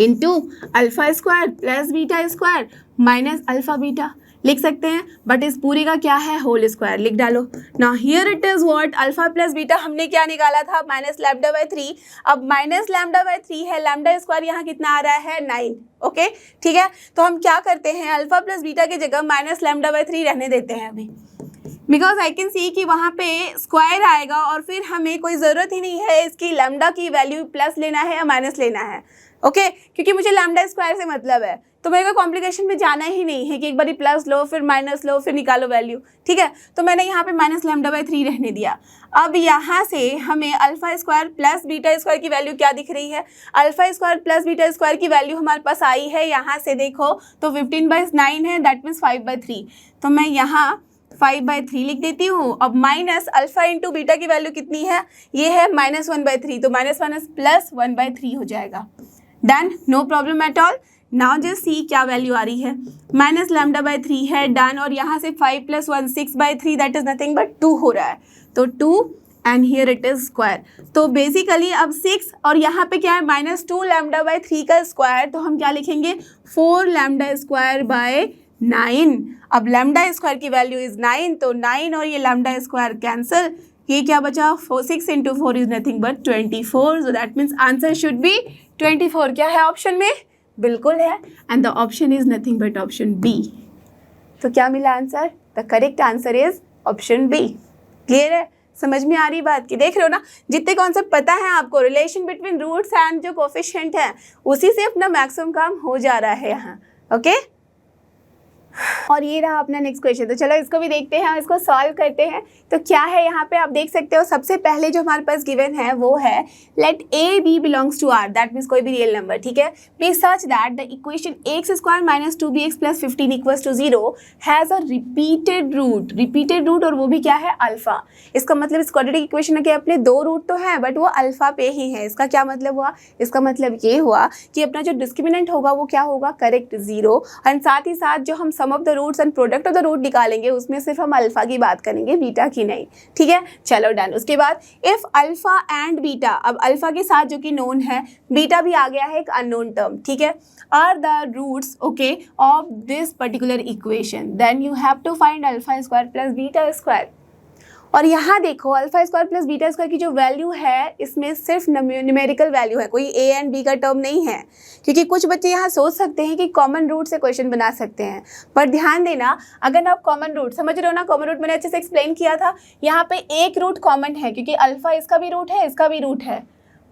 into alpha square plus beta square minus alpha beta लिख सकते हैं, बट इस पूरी का क्या है, होल स्क्वायर, लिख डालो। Now here it is what, alpha plus beta हमने क्या निकाला था, -λ/3। अब -λ/3 है, लैम्डा स्क्वायर यहाँ कितना आ रहा है, 9। ओके, ठीक है। तो हम क्या करते हैं, अल्फा प्लस बीटा की जगह -λ/3 रहने देते हैं अभी, बिकॉज आई कैन सी कि वहाँ पे स्क्वायर आएगा और फिर हमें कोई ज़रूरत ही नहीं है इसकी लैम्डा की वैल्यू प्लस लेना है या माइनस लेना है, ओके क्योंकि मुझे लैम्डा स्क्वायर से मतलब है। तो मेरे को कॉम्प्लिकेशन में जाना ही नहीं है कि एक बारी प्लस लो फिर माइनस लो फिर निकालो वैल्यू, ठीक है। तो मैंने यहाँ पे -λ/3 रहने दिया। अब यहाँ से हमें alpha square plus beta square की वैल्यू क्या दिख रही है, alpha square plus beta square की वैल्यू हमारे पास आई है यहाँ से देखो, तो 15/9 है, दैट मीन्स 5/3। तो मैं यहाँ 5/3 लिख देती हूँ। अब माइनस अल्फा इंटू बीटा की वैल्यू कितनी है, ये है -1/3, तो माइनस प्लस 1/3 हो जाएगा। Done, no problem at all. Now just see क्या वैल्यू आ रही है, -λ/3 है, डन। और यहाँ से 5 + 1 6/3, दैट इज नथिंग बट 2 हो रहा है, तो 2 and here it is square. तो बेसिकली अब 6 और यहाँ पे क्या है -2λ/3 का स्क्वायर, तो हम क्या लिखेंगे 4λ²/9। अब लैम्डा स्क्वायर की वैल्यू इज 9, तो 9 और ये लैम्डा स्क्वायर कैंसिल, ये क्या बचा 6 × 4 is nothing but 24, so that means answer should be 24। क्या है ऑप्शन में, बिल्कुल है, and the option is nothing but option B. तो क्या मिला answer, the correct answer is option B. Clear है, समझ में आ रही बात की? देख रहे हो ना, जितने कॉन्सेप्ट पता है आपको रिलेशन बिटवीन रूट्स एंड जो कोफिशिएंट है उसी से अपना मैक्सिमम काम हो जा रहा है यहाँ। ओके, और ये रहा अपना नेक्स्ट क्वेश्चन। तो चलो इसको भी देखते हैं और इसको सॉल्व करते हैं। तो क्या है यहाँ पे आप देख सकते हो, सबसे पहले जो हमारे पास गिवन है वो है let a b belongs to R, that means कोई भी रियल नंबर, ठीक है। Please such that the equation x square minus 2bx plus 15 equals to 0 has a repeated root, और वो भी क्या है, अल्फा। इसका मतलब इस क्वाड्रेटिक इक्वेशन के अपने 2 रूट तो हैं बट वो अल्फा पे ही है। इसका क्या मतलब हुआ, इसका मतलब ये हुआ कि अपना जो डिस्क्रिमिनेंट होगा वो क्या होगा, करेक्ट 0। एंड साथ ही साथ जो हम sum of the roots and product of the root निकालेंगे उसमें सिर्फ हम अल्फा की बात करेंगे, बीटा की नहीं, ठीक है। चलो डन। उसके बाद इफ अल्फा एंड बीटा, अब अल्फा के साथ जो कि नोन है, बीटा भी आ गया है एक अननोन टर्म, ठीक है, are the roots okay of this particular equation, then you have to find alpha square plus beta square. और यहाँ देखो alpha square plus beta square की जो वैल्यू है इसमें सिर्फ न्यूमेरिकल वैल्यू है, कोई ए एंड बी का टर्म नहीं है। क्योंकि कुछ बच्चे यहाँ सोच सकते हैं कि कॉमन रूट से क्वेश्चन बना सकते हैं, पर ध्यान देना अगर आप कॉमन रूट समझ रहे हो ना, कॉमन रूट मैंने अच्छे से एक्सप्लेन किया था, यहाँ पे एक रूट कॉमन है क्योंकि अल्फा इसका भी रूट है इसका भी रूट है।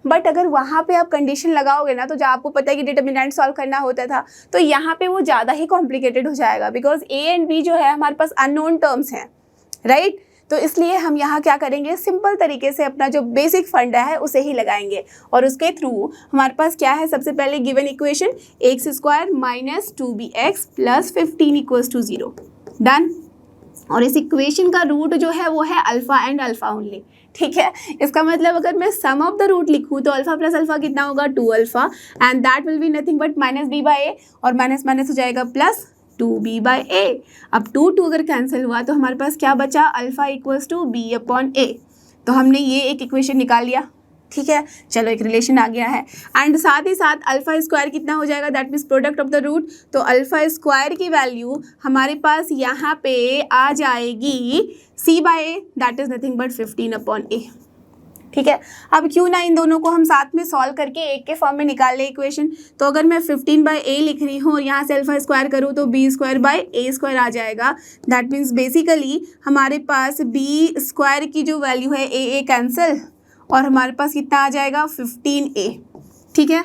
बट अगर वहाँ पे आप कंडीशन लगाओगे ना, तो जो आपको पता है कि डिटर्मिनेंट सॉल्व करना होता था, तो यहाँ पे वो ज़्यादा ही कॉम्प्लिकेटेड हो जाएगा बिकॉज ए एंड बी जो है हमारे पास अननोन टर्म्स हैं, राइट। तो इसलिए हम यहाँ क्या करेंगे, सिंपल तरीके से अपना जो बेसिक फंडा है उसे ही लगाएंगे और उसके थ्रू हमारे पास क्या है, सबसे पहले given equation x square minus 2bx plus 15 equals to 0, done. और इस इक्वेशन का रूट जो है वो है अल्फा एंड अल्फा ओनली, ठीक है। इसका मतलब अगर मैं सम ऑफ द रूट लिखूँ तो अल्फा प्लस अल्फा कितना होगा, 2 alpha, and that will be nothing but minus b by a, और माइनस माइनस हो जाएगा प्लस 2b बाई ए। अब 2 अगर कैंसिल हुआ तो हमारे पास क्या बचा, alpha equals to b upon a. तो हमने ये एक इक्वेशन निकाल लिया, ठीक है। चलो एक रिलेशन आ गया है, एंड साथ ही साथ अल्फा स्क्वायर कितना हो जाएगा, that means product of the root. तो अल्फा स्क्वायर की वैल्यू हमारे पास यहाँ पे आ जाएगी c by a, that is nothing but 15 upon a, ठीक है। अब क्यों ना इन दोनों को हम साथ में सॉल्व करके एक के फॉर्म में निकाल ले इक्वेशन। तो अगर मैं 15 बाई ए लिख रही हूँ और यहाँ से अल्फा स्क्वायर करूँ तो b square by a square आ जाएगा। दैट मीन्स बेसिकली हमारे पास बी स्क्वायर की जो वैल्यू है ए कैंसिल, और हमारे पास कितना आ जाएगा 15a, ठीक है।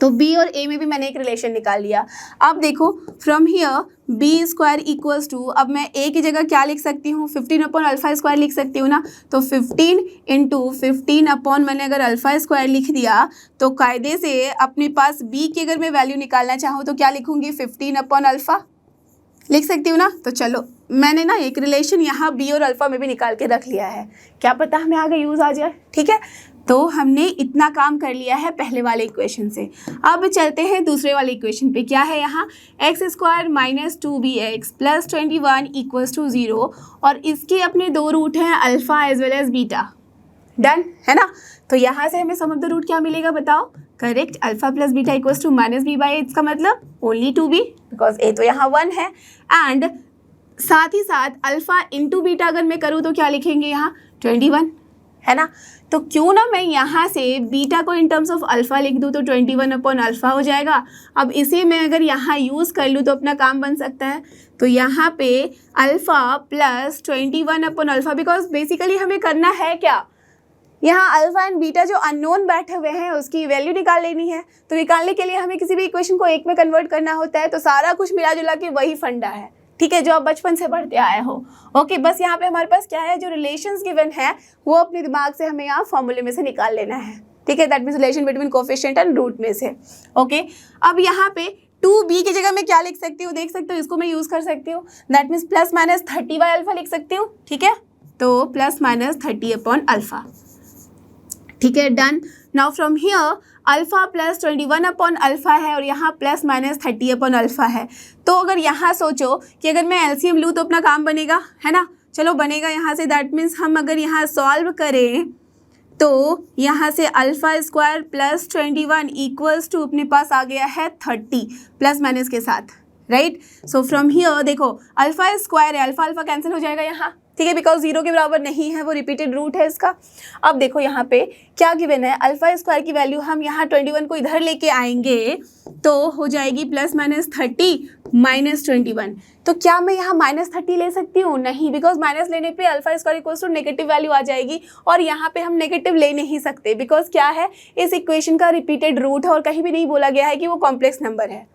तो b और a में भी मैंने एक रिलेशन निकाल लिया। अब देखो from here b square equals to, अब मैं a की जगह क्या लिख सकती हूँ, 15 अपॉन अल्फा स्क्वायर लिख सकती हूँ ना। तो 15 इंटू 15 अपॉन मैंने अगर अल्फा स्क्वायर लिख दिया तो कायदे से अपने पास b की अगर मैं वैल्यू निकालना चाहूँ तो क्या लिखूँगी, 15 अपॉन अल्फा लिख सकती हूँ ना। तो चलो मैंने ना एक रिलेशन यहाँ बी और अल्फा में भी निकाल के रख लिया है, क्या पता हमें आगे यूज़ आ जाए, ठीक है। तो हमने इतना काम कर लिया है पहले वाले इक्वेशन से। अब चलते हैं दूसरे वाले इक्वेशन पे। क्या है यहाँ, x square minus 2bx plus 21 equals to 0, और इसके अपने 2 रूट हैं alpha as well as beta, done है ना। तो यहाँ से हमें सम ऑफ द रूट क्या मिलेगा बताओ, correct, alpha plus beta equals to minus b by a. इसका मतलब ओनली 2b बिकॉज ए तो यहाँ 1 है, एंड साथ ही साथ अल्फा इंटू बीटा अगर मैं करूँ तो क्या लिखेंगे यहाँ 21, है ना। तो क्यों ना मैं यहाँ से बीटा को इन टर्म्स ऑफ अल्फ़ा लिख दूँ तो 21 अपॉन अल्फ़ा हो जाएगा। अब इसे मैं अगर यहाँ यूज़ कर लूँ तो अपना काम बन सकता है। तो यहाँ पे alpha plus 21 upon alpha, because basically हमें करना है क्या, यहाँ अल्फ़ा एंड बीटा जो अननोन बैठे हुए हैं उसकी वैल्यू निकाल लेनी है। तो निकालने के लिए हमें किसी भी इक्वेशन को एक में कन्वर्ट करना होता है। तो सारा कुछ मिला जुला के वही फंडा है, ठीक है, जो आप बचपन से पढ़ते आए हो। ओके, बस यहाँ पे हमारे पास क्या है, जो रिलेशंस गिवन है वो अपने दिमाग से हमें यहाँ फॉर्मूले में से निकाल लेना है, ठीक है। That means relation between coefficient and root में से। ओके, अब यहाँ पे 2b की जगह मैं क्या लिख सकती हूँ, देख सकते हो, इसको मैं यूज़ कर सकती हूँ। That means plus minus 30 by alpha लिख सकती हूँ, ठीक है। तो प्लस माइनस 30 अपॉन अल्फ़ा, ठीक है, done. Now from here alpha plus 21 upon alpha है और यहाँ प्लस माइनस 30 अपॉन अल्फ़ा है। तो अगर यहाँ सोचो कि अगर मैं एलसीएम लूँ तो अपना काम बनेगा, है ना। चलो बनेगा यहाँ से। दैट मीन्स हम अगर यहाँ सॉल्व करें तो यहाँ से alpha square plus 21 equals to अपने पास आ गया है 30 प्लस माइनस के साथ, राइट। सो फ्रॉम हियर देखो अल्फ़ा स्क्वायर है, अल्फ़ा अल्फ़ा कैंसिल हो जाएगा यहाँ, ठीक है, बिकॉज 0 के बराबर नहीं है, वो रिपीटेड रूट है इसका। अब देखो यहाँ पे क्या गिवन है, अल्फ़ा स्क्वायर की वैल्यू हम यहाँ 21 को इधर लेके आएंगे तो हो जाएगी प्लस माइनस 30 -21। तो क्या मैं यहाँ -30 ले सकती हूँ? नहीं, बिकॉज माइनस लेने पे alpha square equals to negative value आ जाएगी और यहाँ पे हम नेगेटिव ले नहीं सकते, बिकॉज क्या है, इस इक्वेशन का रिपीटेड रूट है और कहीं भी नहीं बोला गया है कि वो कॉम्प्लेक्स नंबर है।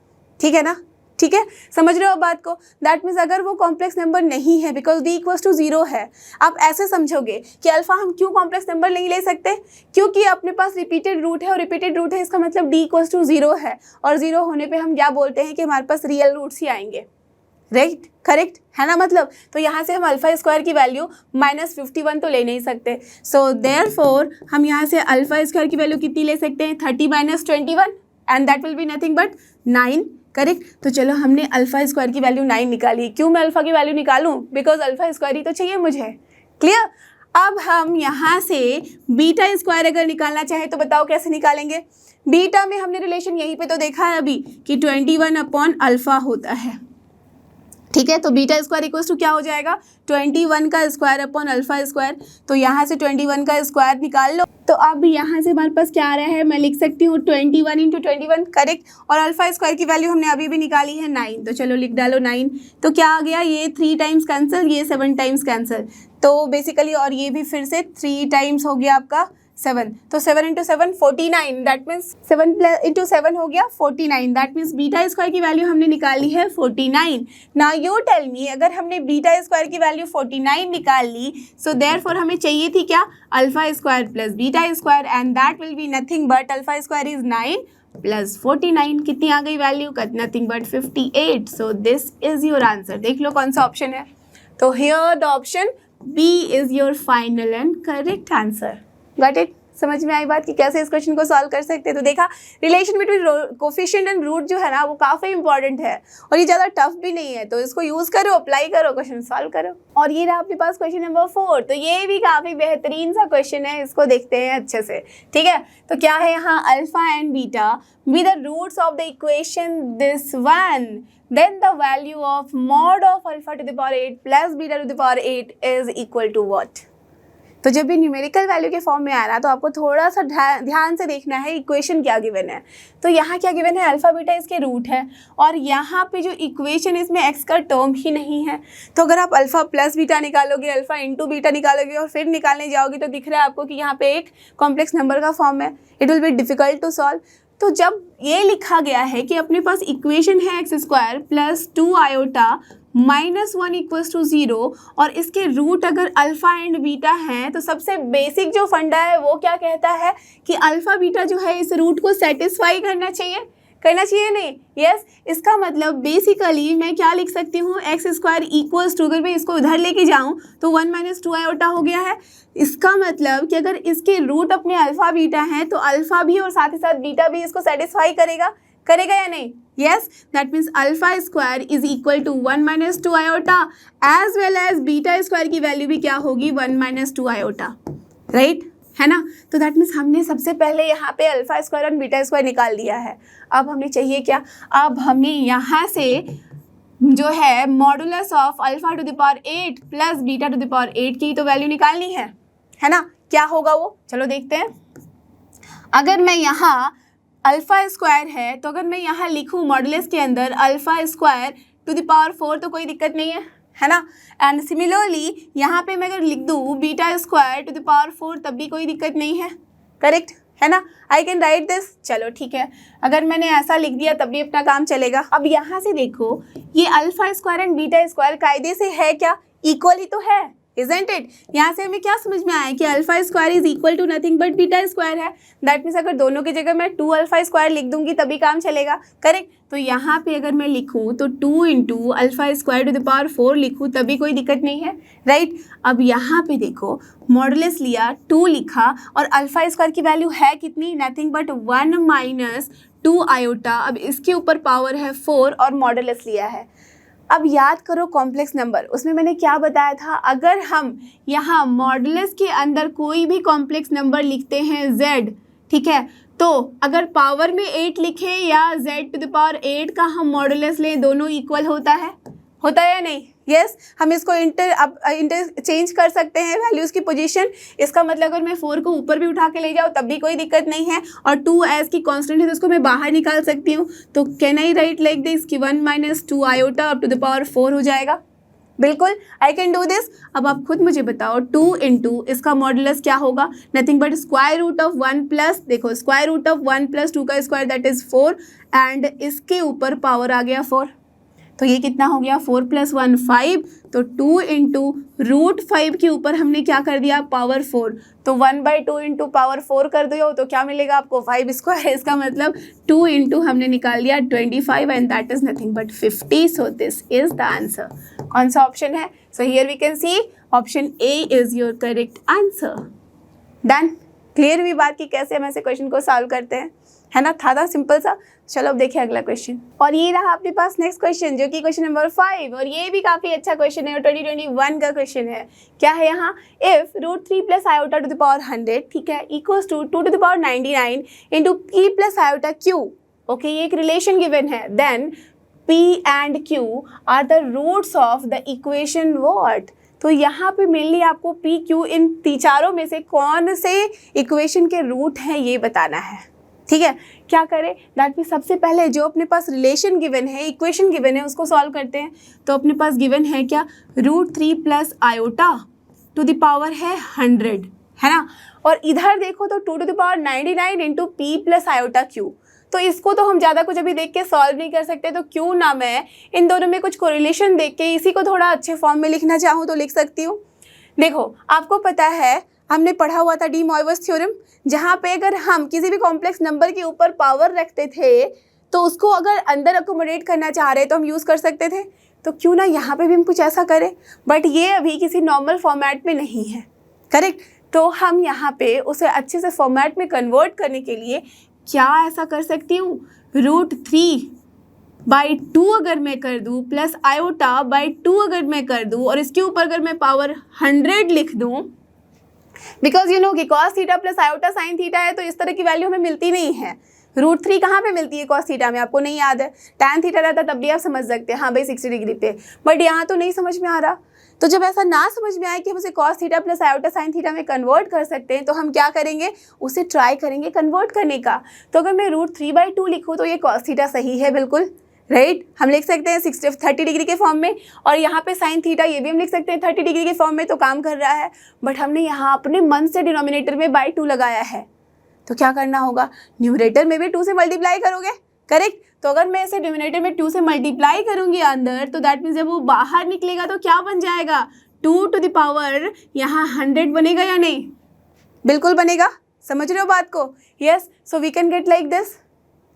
ठीक है ना? ठीक है, समझ रहे हो बात को? दैट मीन्स अगर वो कॉम्प्लेक्स नंबर नहीं है, बिकॉज d इक्वल्स टू 0 है, आप ऐसे समझोगे कि अल्फा हम क्यों कॉम्प्लेक्स नंबर नहीं ले सकते? क्योंकि अपने पास रिपीटेड रूट है और रिपीटेड रूट है इसका मतलब d इक्वल्स टू 0 है, और 0 होने पे हम क्या बोलते हैं कि हमारे पास रियल रूट्स ही आएंगे। राइट, करेक्ट है ना? मतलब तो यहाँ से हम अल्फा स्क्वायर की वैल्यू -51 तो ले नहीं सकते। सो देयरफॉर हम यहाँ से अल्फा स्क्वायर की वैल्यू कितनी ले सकते हैं? 30 - 21 and that will be nothing but 9। Correct, तो चलो हमने अल्फा स्क्वायर की वैल्यू 9 निकाली। क्यों मैं अल्फा की वैल्यू निकालूं? बिकॉज अल्फा स्क्वायर ही तो चाहिए मुझे। क्लियर? अब हम यहाँ से बीटा स्क्वायर अगर निकालना चाहे तो बताओ कैसे निकालेंगे? बीटा में हमने रिलेशन यहीं पे तो देखा है अभी कि 21/अल्फा होता है। ठीक है, तो बीटा स्क्वायर इक्वल्स टू क्या हो जाएगा? 21 का स्क्वायर अपॉन अल्फा स्क्वायर। तो यहाँ से 21 का स्क्वायर निकाल लो। तो अब यहाँ से हमारे पास क्या आ रहा है? मैं लिख सकती हूँ 21 × 21। करेक्ट, और अल्फा स्क्वायर की वैल्यू हमने अभी भी निकाली है 9, तो चलो लिख डालो 9। तो क्या आ गया? ये 3 टाइम्स कैंसिल, ये 7 टाइम्स कैंसिल, तो बेसिकली, और ये भी फिर से 3 टाइम्स हो गया आपका 7, तो 7 × 7 49, दैट मीन्स 7 × 7 हो गया 49, दैट मीन्स बीटा स्क्वायर की वैल्यू हमने निकाली है 49। नाउ यू टेल मी, अगर हमने बीटा स्क्वायर की वैल्यू 49 निकाल ली, सो देयरफॉर हमें चाहिए थी क्या? Alpha square plus beta square, and that will be nothing but alpha square is 9 plus 49। कितनी आ गई वैल्यू? Nothing but 58। So this is your answer. देख लो कौन सा ऑप्शन है। तो here the option B is your final and correct answer. Got it? समझ में आई बात कि कैसे इस क्वेश्चन को सॉल्व कर सकते हैं? तो देखा, relation between coefficient and root जो है ना वो काफ़ी इंपॉर्टेंट है और ये ज़्यादा टफ भी नहीं है, तो इसको यूज़ करो, अप्लाई करो, क्वेश्चन सॉल्व करो। और ये रहा आपके पास क्वेश्चन नंबर 4। तो ये भी काफ़ी बेहतरीन सा क्वेश्चन है, इसको देखते हैं अच्छे से। ठीक है, तो क्या है यहाँ? Alpha and beta be the roots of the equation this one, then the value of mod of alpha to the power 8 plus beta to the power 8 is equal to what? तो जब भी न्यूमेरिकल वैल्यू के form में आ रहा तो आपको थोड़ा सा ध्यान से देखना है इक्वेशन क्या गिवन है। तो यहाँ क्या गिवन है? अल्फा बीटा इसके रूट है और यहाँ पे जो इक्वेशन इसमें एक्स का टर्म ही नहीं है। तो अगर आप अल्फा प्लस बीटा निकालोगे, अल्फा इंटू बीटा निकालोगे और फिर निकालने जाओगे तो दिख रहा है आपको कि यहाँ पे एक कॉम्प्लेक्स नंबर का फॉर्म है। It will be difficult to solve. तो जब ये लिखा गया है कि अपने पास इक्वेशन है x square plus 2 iota -1 equals to 0 और इसके रूट अगर अल्फ़ा एंड बीटा हैं, तो सबसे बेसिक जो फंडा है वो क्या कहता है कि अल्फ़ा बीटा जो है इस रूट को सेटिस्फाई करना चाहिए नहीं? यस, इसका मतलब बेसिकली मैं क्या लिख सकती हूँ? एक्स स्क्वायर इक्वल्स टू, अगर मैं इसको उधर लेके जाऊँ तो 1 - 2 आयोटा हो गया है। इसका मतलब कि अगर इसके रूट अपने अल्फ़ा बीटा हैं तो अल्फ़ा भी और साथ ही साथ बीटा भी इसको सेटिस्फाई करेगा या नहीं? Yes, that means alpha square is equal to 1 - 2 iota as well as beta square की वैल्यू भी क्या होगी? 1 - 2 iota, राइट? है ना? तो दैट मीन्स हमने सबसे पहले यहाँ पे अल्फा स्क्वायर और बीटा स्क्वायर निकाल दिया है। अब हमें चाहिए क्या? अब हमें यहाँ से जो है modulus of alpha to the power 8 plus beta to the power 8 की तो वैल्यू निकालनी है ना? क्या होगा वो? चलो देखते हैं। अगर मैं यहाँ अल्फा स्क्वायर है तो अगर मैं यहाँ लिखूँ मॉडुलस के अंदर alpha square to the power 4 तो कोई दिक्कत नहीं है ना? एंड सिमिलरली यहाँ पे मैं अगर लिख दूँ beta square to the power 4 तब भी कोई दिक्कत नहीं है। करेक्ट है ना? आई कैन राइट दिस। चलो ठीक है, अगर मैंने ऐसा लिख दिया तब भी अपना काम चलेगा। अब यहाँ से देखो, ये alpha square and beta square कायदे से है क्या? इक्वल ही तो है, isn't it? यहाँ से हमें क्या समझ में आया कि alpha square is equal to nothing but beta square है। दैट मीन्स अगर दोनों की जगह मैं 2 अल्फा स्क्वायर लिख दूंगी तभी काम चलेगा। करेक्ट? तो यहाँ पे अगर मैं लिखूँ तो 2 × alpha square to the power 4 लिखूँ तभी कोई दिक्कत नहीं है, राइट? अब यहाँ पे देखो, मॉडुलस लिया, 2 लिखा और अल्फा स्क्वायर की वैल्यू है कितनी? Nothing but 1 - 2 iota. अब इसके ऊपर पावर है 4 और मॉडुलस लिया है। अब याद करो कॉम्प्लेक्स नंबर, उसमें मैंने क्या बताया था? अगर हम यहाँ मॉडुलस के अंदर कोई भी कॉम्प्लेक्स नंबर लिखते हैं z, ठीक है, तो अगर पावर में 8 लिखें या z टू द पावर 8 का हम मॉडुलस लें, दोनों इक्वल होता है या नहीं? यस हम इसको इंटरचेंज कर सकते हैं वैल्यूज़ की पोजीशन। इसका मतलब अगर मैं 4 को ऊपर भी उठा के ले जाऊँ तब भी कोई दिक्कत नहीं है, और 2 एज की कांस्टेंट है तो उसको मैं बाहर निकाल सकती हूँ। तो can I write like this कि 1 - 2 iota up to the power 4 हो जाएगा। बिल्कुल आई कैन डू दिस। अब आप खुद मुझे बताओ 2 इंटू इसका मॉडुलस क्या होगा, nothing but square root of 1 plus, देखो स्क्वायर रूट ऑफ 1 + 2 का स्क्वायर दैट इज 4, एंड इसके ऊपर पावर आ गया 4। तो ये कितना हो गया 4 + 1 5, तो 2 इंटू √5 के ऊपर हमने क्या कर दिया पावर 4, तो 1/2 इंटू पावर 4 कर दो तो क्या मिलेगा आपको 5 स्क्वायर। इसका मतलब 2 इंटू हमने निकाल लिया 25 and that is nothing but 50। So this is the answer. कौन सा ऑप्शन है? So here we can see option A is your correct answer. Done. Clear हुई बात कि कैसे हम ऐसे क्वेश्चन को सॉल्व करते हैं, है ना, था सिंपल सा। चलो अब देखिए अगला क्वेश्चन, और ये रहा आपके पास नेक्स्ट क्वेश्चन जो कि क्वेश्चन नंबर 5, और ये भी काफी अच्छा क्वेश्चन है और 2021 का क्वेश्चन है। क्या है यहाँ, if √3 + iota to the power 100, ठीक है, equals to 2 to the power 99 into p + iota q। Okay, ये एक रिलेशन गिवन है, then p and q are the roots of the equation what. तो यहाँ पे मेनली आपको p q इन चारों में से कौन से इक्वेशन के रूट हैं ये बताना है, ठीक है। क्या करें, दैट मीन सबसे पहले जो अपने पास रिलेशन गिवन है, इक्वेशन गिवन है, उसको सॉल्व करते हैं। तो अपने पास गिवन है क्या, √3 + आयोटा टू द पावर है 100, है ना, और इधर देखो तो 2 to the power 99 into p + iota q। तो इसको तो हम ज़्यादा कुछ अभी देख के सॉल्व नहीं कर सकते, तो क्यों ना मैं इन दोनों में कुछ कोरिलेशन देख के इसी को थोड़ा अच्छे फॉर्म में लिखना चाहूँ तो लिख सकती हूँ। देखो आपको पता है हमने पढ़ा हुआ था डी मॉइवर्स थ्योरम, जहाँ पे अगर हम किसी भी कॉम्प्लेक्स नंबर के ऊपर पावर रखते थे तो उसको अगर अंदर अकोमोडेट करना चाह रहे तो हम यूज़ कर सकते थे। तो क्यों ना यहाँ पे भी हम कुछ ऐसा करें, बट ये अभी किसी नॉर्मल फॉर्मेट में नहीं है, करेक्ट। तो हम यहाँ पे उसे अच्छे से फॉर्मेट में कन्वर्ट करने के लिए क्या ऐसा कर सकती हूँ, √3/2 अगर मैं कर दूँ प्लस आयोटा/2 अगर मैं कर दूँ, और इसके ऊपर अगर मैं पावर 100 लिख दूँ, बिकॉज यू नो कि cos theta plus iota sine theta है, तो इस तरह की वैल्यू हमें मिलती नहीं है। √3 कहाँ पे मिलती है cos थीटा में, आपको नहीं याद है, tan थीटा रहता तब भी आप समझ सकते हैं, हाँ भाई 60 डिग्री पे, बट यहाँ तो नहीं समझ में आ रहा। तो जब ऐसा ना समझ में आए कि हम उसे cos theta plus iota sine theta में कन्वर्ट कर सकते हैं, तो हम क्या करेंगे, उसे ट्राई करेंगे कन्वर्ट करने का। तो अगर मैं √3/2 लिखूँ तो ये cos थीटा सही है बिल्कुल, राइट हम लिख सकते हैं 30 डिग्री के फॉर्म में, और यहाँ पे साइन थीटा ये भी हम लिख सकते हैं 30 डिग्री के फॉर्म में, तो काम कर रहा है। बट हमने यहाँ अपने मन से डिनोमिनेटर में /2 लगाया है, तो क्या करना होगा, न्यूमरेटर में भी 2 से मल्टीप्लाई करोगे, करेक्ट। तो अगर मैं इसे डिनोमिनेटर में 2 से मल्टीप्लाई करूँगी अंदर, तो दैट मीन्स जब वो बाहर निकलेगा तो क्या बन जाएगा, 2 to the power यहाँ 100 बनेगा या नहीं, बिल्कुल बनेगा। समझ रहे हो बात को, yes. So we can get like this,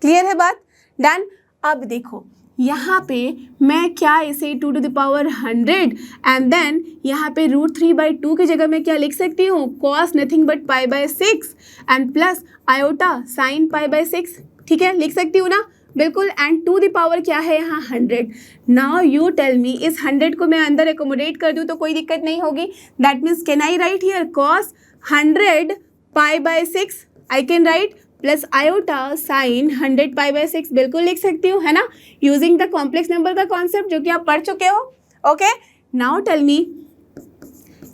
clear है बात, डन। अब देखो यहाँ पे मैं क्या इसे 2 to the power 100 and then यहाँ पे √3/2 की जगह मैं क्या लिख सकती हूँ, cos nothing but π/6 and plus iota sine π/6, ठीक है लिख सकती हूँ ना, बिल्कुल। एंड टू द पावर क्या है यहाँ 100। नाउ यू टेल मी, इस 100 को मैं अंदर एकोमोडेट कर दूँ तो कोई दिक्कत नहीं होगी, that means can I write here cos 100 π/6, I can write plus iota sine 100 π/6, बिल्कुल लिख सकती हूँ, है ना, यूजिंग द कॉम्प्लेक्स नंबर का कॉन्सेप्ट जो कि आप पढ़ चुके हो। ओके, नाउ टेल मी,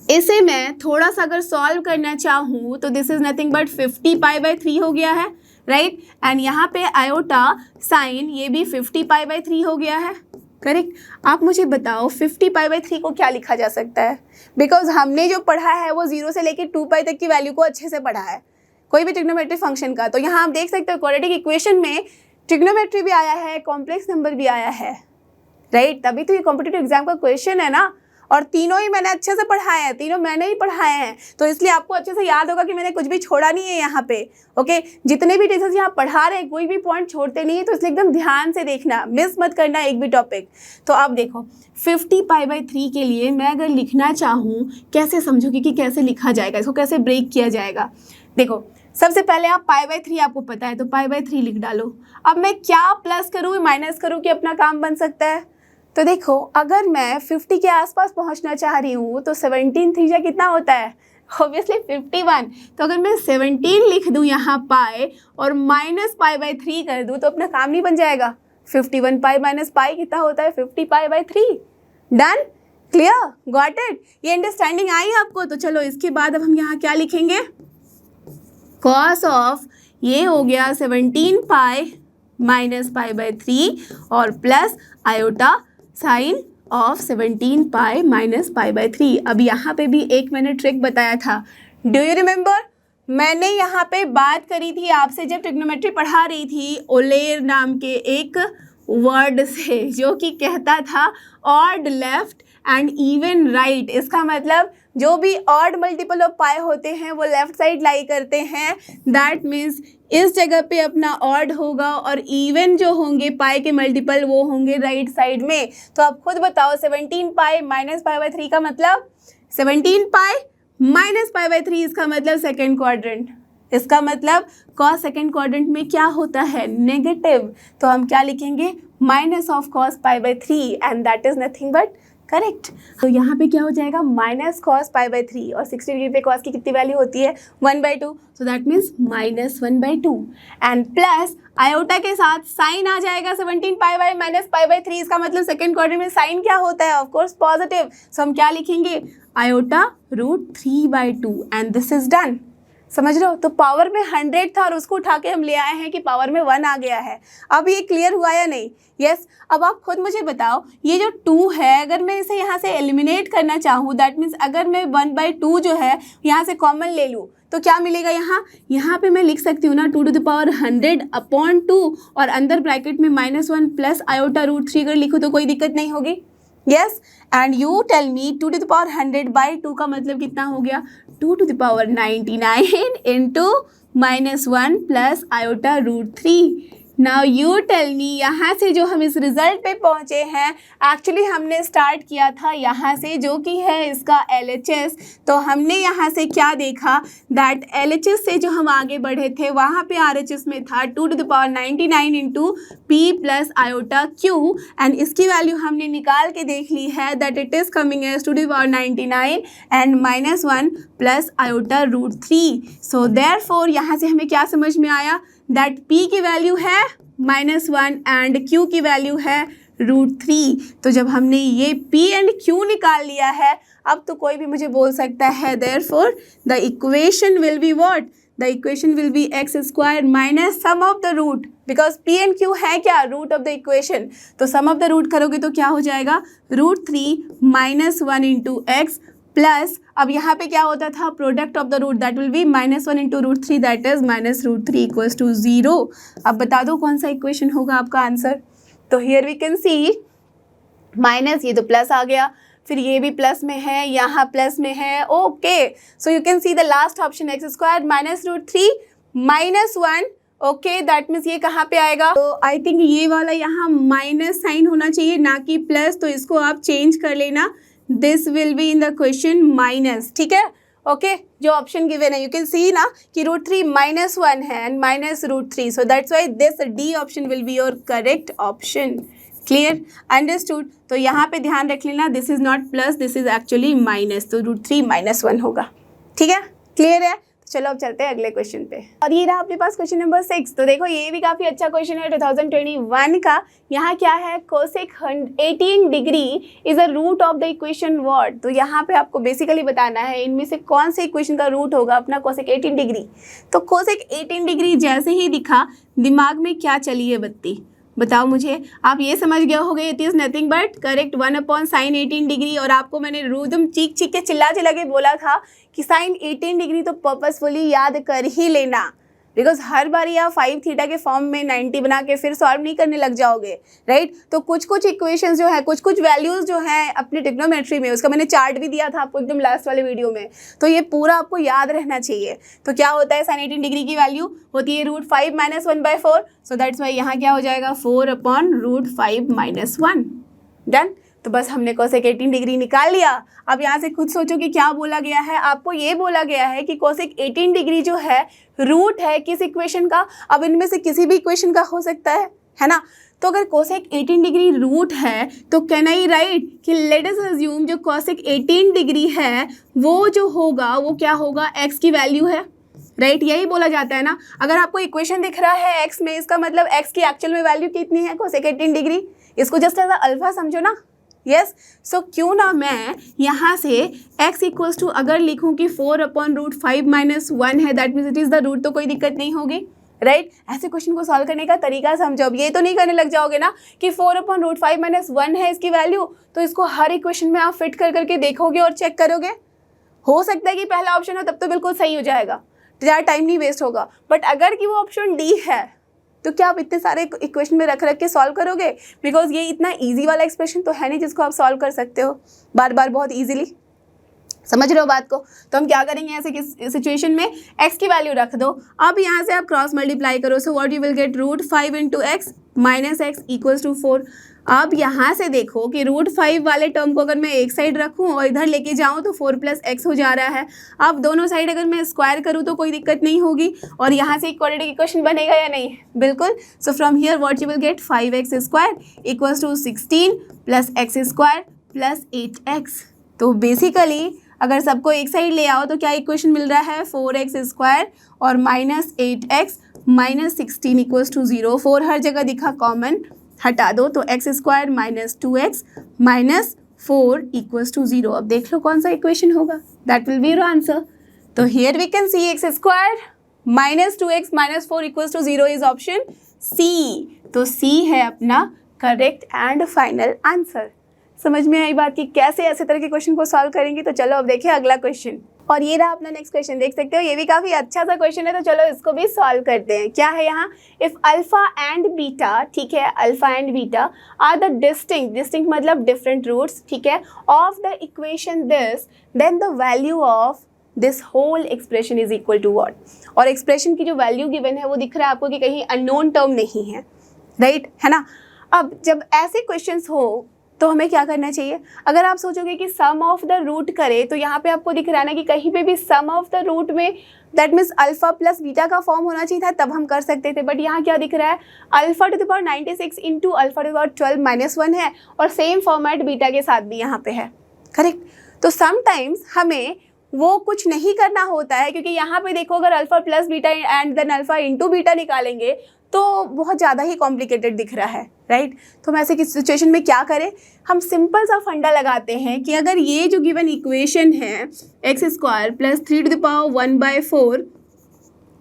इसे मैं थोड़ा सा अगर सॉल्व करना चाहूँ तो दिस इज नथिंग बट 50 π/3 हो गया है, राइट। एंड यहाँ पे आयोटा साइन ये भी 50 π/3 हो गया है, करेक्ट। आप मुझे बताओ 50 π/3 को क्या लिखा जा सकता है, बिकॉज हमने जो पढ़ा है वो 0 से लेकर 2π तक की वैल्यू को अच्छे से पढ़ा है, कोई भी ट्रिग्नोमेट्री फंक्शन का। तो यहाँ आप देख सकते हो क्वाड्रेटिक इक्वेशन में ट्रिग्नोमेट्री भी आया है, कॉम्प्लेक्स नंबर भी आया है, राइट। तभी तो ये कॉम्पिटिटिव एग्जाम का क्वेश्चन है ना, और तीनों ही मैंने अच्छे से पढ़ाए हैं, तीनों मैंने ही पढ़ाए हैं, तो इसलिए आपको अच्छे से याद होगा कि मैंने कुछ भी छोड़ा नहीं है यहाँ पे। ओके, जितने भी टीचर्स यहाँ पढ़ा रहे हैं कोई भी पॉइंट छोड़ते नहीं है, तो इसलिए एकदम ध्यान से देखना, मिस मत करना एक भी टॉपिक। तो अब देखो 50 π/3 के लिए मैं अगर लिखना चाहूँ, कैसे समझोगे कि कैसे लिखा जाएगा, इसको कैसे ब्रेक किया जाएगा। देखो सबसे पहले आप π/3 आपको पता है, तो π/3 लिख डालो। अब मैं क्या प्लस करूँ माइनस करूँ कि अपना काम बन सकता है, तो देखो अगर मैं 50 के आसपास पहुंचना चाह रही हूँ तो 17 3 कितना होता है, ऑब्वियसली 51। तो अगर मैं 17 लिख दूँ यहाँ पाई और माइनस π/3 कर दूँ तो अपना काम नहीं बन जाएगा। 51 पाई माइनस पाई कितना होता है, 50 π/3। डन, क्लियर, गॉट इट, ये अंडरस्टैंडिंग आई आपको? तो चलो इसके बाद अब हम यहाँ क्या लिखेंगे, कॉस ऑफ ये हो गया 17 पाई माइनस पाई बाई 3 और plus iota sign of 17 pi minus pi by 3। अब यहाँ पे भी एक मैंने ट्रिक बताया था, डू यू रिमेंबर? मैंने यहाँ पे बात करी थी आपसे जब ट्रिग्नोमेट्री पढ़ा रही थी, ओलेर नाम के एक वर्ड से, जो कि कहता था odd left and even right. इसका मतलब जो भी ऑड मल्टीपल ऑफ पाई होते हैं वो लेफ्ट साइड लाई करते हैं, दैट मीन्स इस जगह पे अपना ऑड होगा और इवन जो होंगे पाई के मल्टीपल वो होंगे राइट साइड में। तो आप खुद बताओ 17 पाई माइनस पाई बाई 3 का मतलब 17 पाई माइनस पाई बाई 3, इसका मतलब सेकेंड क्वाड्रेंट। इसका मतलब कॉस सेकेंड क्वाड्रेंट में क्या होता है, नेगेटिव। तो हम क्या लिखेंगे, minus of cos pi by 3 and that is nothing but correct. तो यहाँ पे क्या हो जाएगा, माइनस कॉस पाई बाई 3 और 60 डिग्री पे कॉस की कितनी वैल्यू होती है, 1/2, सो that means minus 1/2 and plus iota के साथ साइन आ जाएगा 17 pi by minus pi by 3। इसका मतलब सेकेंड क्वाड्रेंट में साइन क्या होता है, ऑफ कोर्स पॉजिटिव। सो हम क्या लिखेंगे, iota √3/2 and this is done. समझ रहे हो? तो पावर में 100 था और उसको उठा के हम ले आए हैं कि पावर में 1 आ गया है। अब ये क्लियर हुआ या नहीं? यस। अब आप खुद मुझे बताओ, ये जो 2 है अगर मैं इसे यहाँ से एलिमिनेट करना चाहूँ, दैट मीन्स अगर मैं 1/2 जो है यहाँ से कॉमन ले लूँ तो क्या मिलेगा, यहाँ पे मैं लिख सकती हूँ ना 2⁻100/2 और अंदर ब्रैकेट में -1 प्लस आयोटा √3 अगर लिखूँ तो कोई दिक्कत नहीं होगी। Yes, and you tell me 2⁻100/2 का मतलब कितना हो गया, 2⁻99 into -1 plus iota √3। Now you tell me, यहाँ से जो हम इस रिजल्ट पे पहुँचे हैं, एक्चुअली हमने स्टार्ट किया था यहाँ से जो कि है इसका LHS। तो हमने यहाँ से क्या देखा, दैट LHS से जो हम आगे बढ़े थे वहाँ पे RHS में था 2⁻99 into P plus iota Q and इसकी वैल्यू हमने निकाल के देख ली है, that it is coming as 2⁻99 and -1 plus iota √3। So therefore यहाँ से हमें क्या समझ में आया, दैट P की वैल्यू है -1 एंड Q की वैल्यू है √3। तो जब हमने ये P एंड Q निकाल लिया है, अब तो कोई भी मुझे बोल सकता है therefore the equation will be what, the equation will be x² minus sum of the root, because P and Q है क्या, रूट ऑफ द इक्वेशन। तो सम ऑफ द रूट करोगे तो क्या हो जाएगा, √3 -1 इंटू x प्लस, अब यहाँ पे क्या होता था, product of the root, that will be -1 into √3 that is -√3 equals to 0। अब बता दो कौन सा इक्वेशन होगा आपका आंसर। तो here we can see minus, ये तो प्लस आ गया, फिर ये भी प्लस में है, यहाँ प्लस में है, okay. So you can see the last option x² minus √3 -1, okay, that means ये कहाँ पे आएगा, तो आई थिंक ये वाला यहाँ माइनस साइन होना चाहिए ना कि प्लस, तो इसको आप चेंज कर लेना, this will be in the question minus, ठीक है, ओके। जो ऑप्शन गिवन है यू कैन सी ना कि √3 -1 है and -√3, so that's why this D option will be your correct option. Clear, understood. तो यहाँ पे ध्यान रख लेना, this is not plus, this is actually minus, तो √3 -1 होगा, ठीक है, क्लियर है। चलो अब चलते हैं अगले क्वेश्चन पे, और ये रहा अपने पास क्वेश्चन नंबर 6। तो देखो ये भी काफ़ी अच्छा क्वेश्चन है 2021 का। यहाँ क्या है, cosec 18 degree is a root of the equation what. तो यहाँ पे आपको बेसिकली बताना है इनमें से कौन से इक्वेशन का रूट होगा अपना कोसेक 18 डिग्री। तो कोसेक 18 डिग्री जैसे ही दिखा, दिमाग में क्या चली है बत्ती, बताओ मुझे। आप ये समझ गए होगे it is nothing but correct 1/sin 18 degree, और आपको मैंने एकदम चीख चीख के चिल्ला चिल्ला के बोला था कि sin 18 डिग्री तो पर्पसफुली याद कर ही लेना, बिकॉज हर बार आप 5 थीटा के फॉर्म में 90 बना के फिर सॉल्व नहीं करने लग जाओगे, राइट। तो कुछ कुछ इक्वेशंस जो है, कुछ कुछ वैल्यूज़ जो हैं अपनी ट्रिग्नोमेट्री में, उसका मैंने चार्ट भी दिया था आपको एकदम लास्ट वाले वीडियो में, तो ये पूरा आपको याद रहना चाहिए। तो क्या होता है, sin 18 डिग्री की वैल्यू होती है √5 - 1/4, सो दैट्स वाई यहाँ क्या हो जाएगा 4/√5 - 1, डन। तो बस हमने कोसेक 18 डिग्री निकाल लिया। अब यहाँ से खुद सोचो कि क्या बोला गया है, आपको ये बोला गया है कि कोसेक 18 डिग्री जो है रूट है किस इक्वेशन का। अब इनमें से किसी भी इक्वेशन का हो सकता है ना। तो अगर कोसेक 18 डिग्री रूट है तो कैन आई राइट कि लेट अस अज्यूम जो कोसेक 18 डिग्री है वो जो होगा वो क्या होगा, x की वैल्यू है, राइट, यही बोला जाता है ना। अगर आपको इक्वेशन दिख रहा है x में, इसका मतलब x की एक्चुअल में वैल्यू कितनी है कोसेक 18 डिग्री। इसको जस्ट एज अल्फा समझो ना, यस, सो क्यों ना मैं यहाँ से x इक्वल्स टू अगर लिखूँ कि 4/√5 - 1 है, that means it is the root, तो कोई दिक्कत नहीं होगी, राइट ऐसे क्वेश्चन को सॉल्व करने का तरीका समझो। अब ये तो नहीं करने लग जाओगे ना कि 4/√5 - 1 है इसकी वैल्यू, तो इसको हर इक्वेशन में आप फिट कर करके देखोगे और चेक करोगे। हो सकता है कि पहला ऑप्शन हो तब तो बिल्कुल सही हो जाएगा, तो ज़्यादा टाइम नहीं वेस्ट होगा, बट अगर कि वो ऑप्शन डी है तो क्या आप इतने सारे इक्वेशन में रख रख के सॉल्व करोगे? बिकॉज ये इतना ईजी वाला एक्सप्रेशन तो है नहीं जिसको आप सॉल्व कर सकते हो बार बार बहुत ईजिली। समझ रहे हो बात को? तो हम क्या करेंगे ऐसे किस सिचुएशन में, x की वैल्यू रख दो, अब यहाँ से आप क्रॉस मल्टीप्लाई करो, so what you will get √5 × x - x equals to 4। अब यहाँ से देखो कि √5 वाले टर्म को अगर मैं एक साइड रखूँ और इधर लेके जाऊँ तो 4 + x हो जा रहा है। अब दोनों साइड अगर मैं स्क्वायर करूँ तो कोई दिक्कत नहीं होगी और यहाँ से क्वाड्रेटिक इक्वेशन बनेगा या नहीं? बिल्कुल। So from here what you will get 5x² equals to 16 + x² + 8x। तो बेसिकली अगर सबको एक साइड ले आओ तो क्या इक्वेशन मिल रहा है, 4x² और -8x - 16 इक्वल्स टू 0। 4 हर जगह दिखा, कॉमन हटा दो, तो x² - 2x - 4 इक्वल्स टू 0। अब देख लो कौन सा इक्वेशन होगा, that will be your answer. तो here we can see x² - 2x - 4 equals to 0 is option C. तो सी है अपना करेक्ट एंड फाइनल आंसर। समझ में आई बात कि कैसे ऐसे तरह के क्वेश्चन को सॉल्व करेंगे? तो चलो अब देखिए अगला क्वेश्चन, और ये रहा अपना नेक्स्ट क्वेश्चन, देख सकते हो ये भी काफ़ी अच्छा सा क्वेश्चन है, तो चलो इसको भी सॉल्व करते हैं। क्या है यहाँ, इफ़ अल्फा एंड बीटा, ठीक है, alpha and beta are the distinct मतलब डिफरेंट रूट्स, ठीक है, of the equation this, then the value of this whole expression is equal to what. और एक्सप्रेशन की जो वैल्यू गिवन है वो दिख रहा है आपको कि कहीं अननोन टर्म नहीं है, राइट, है ना। अब जब ऐसे क्वेश्चंस हो तो हमें क्या करना चाहिए? अगर आप सोचोगे कि सम ऑफ द रूट करें, तो यहाँ पे आपको दिख रहा है ना कि कहीं पे भी सम ऑफ द रूट में that means alpha plus beta का फॉर्म होना चाहिए था, तब हम कर सकते थे, बट यहाँ क्या दिख रहा है, alpha to the power 96 into alpha to the power 12 - 1 है, और सेम फॉर्मेट बीटा के साथ भी यहाँ पे है, करेक्ट। तो समटाइम्स हमें वो कुछ नहीं करना होता है, क्योंकि यहाँ पे देखो अगर alpha plus beta and then alpha into beta निकालेंगे तो बहुत ज़्यादा ही कॉम्प्लिकेटेड दिख रहा है, राइट। तो हम ऐसे किस सिचुएशन में क्या करें, हम सिंपल सा फंडा लगाते हैं कि अगर ये जो गिवन इक्वेशन है x² + 3 to the power 1/4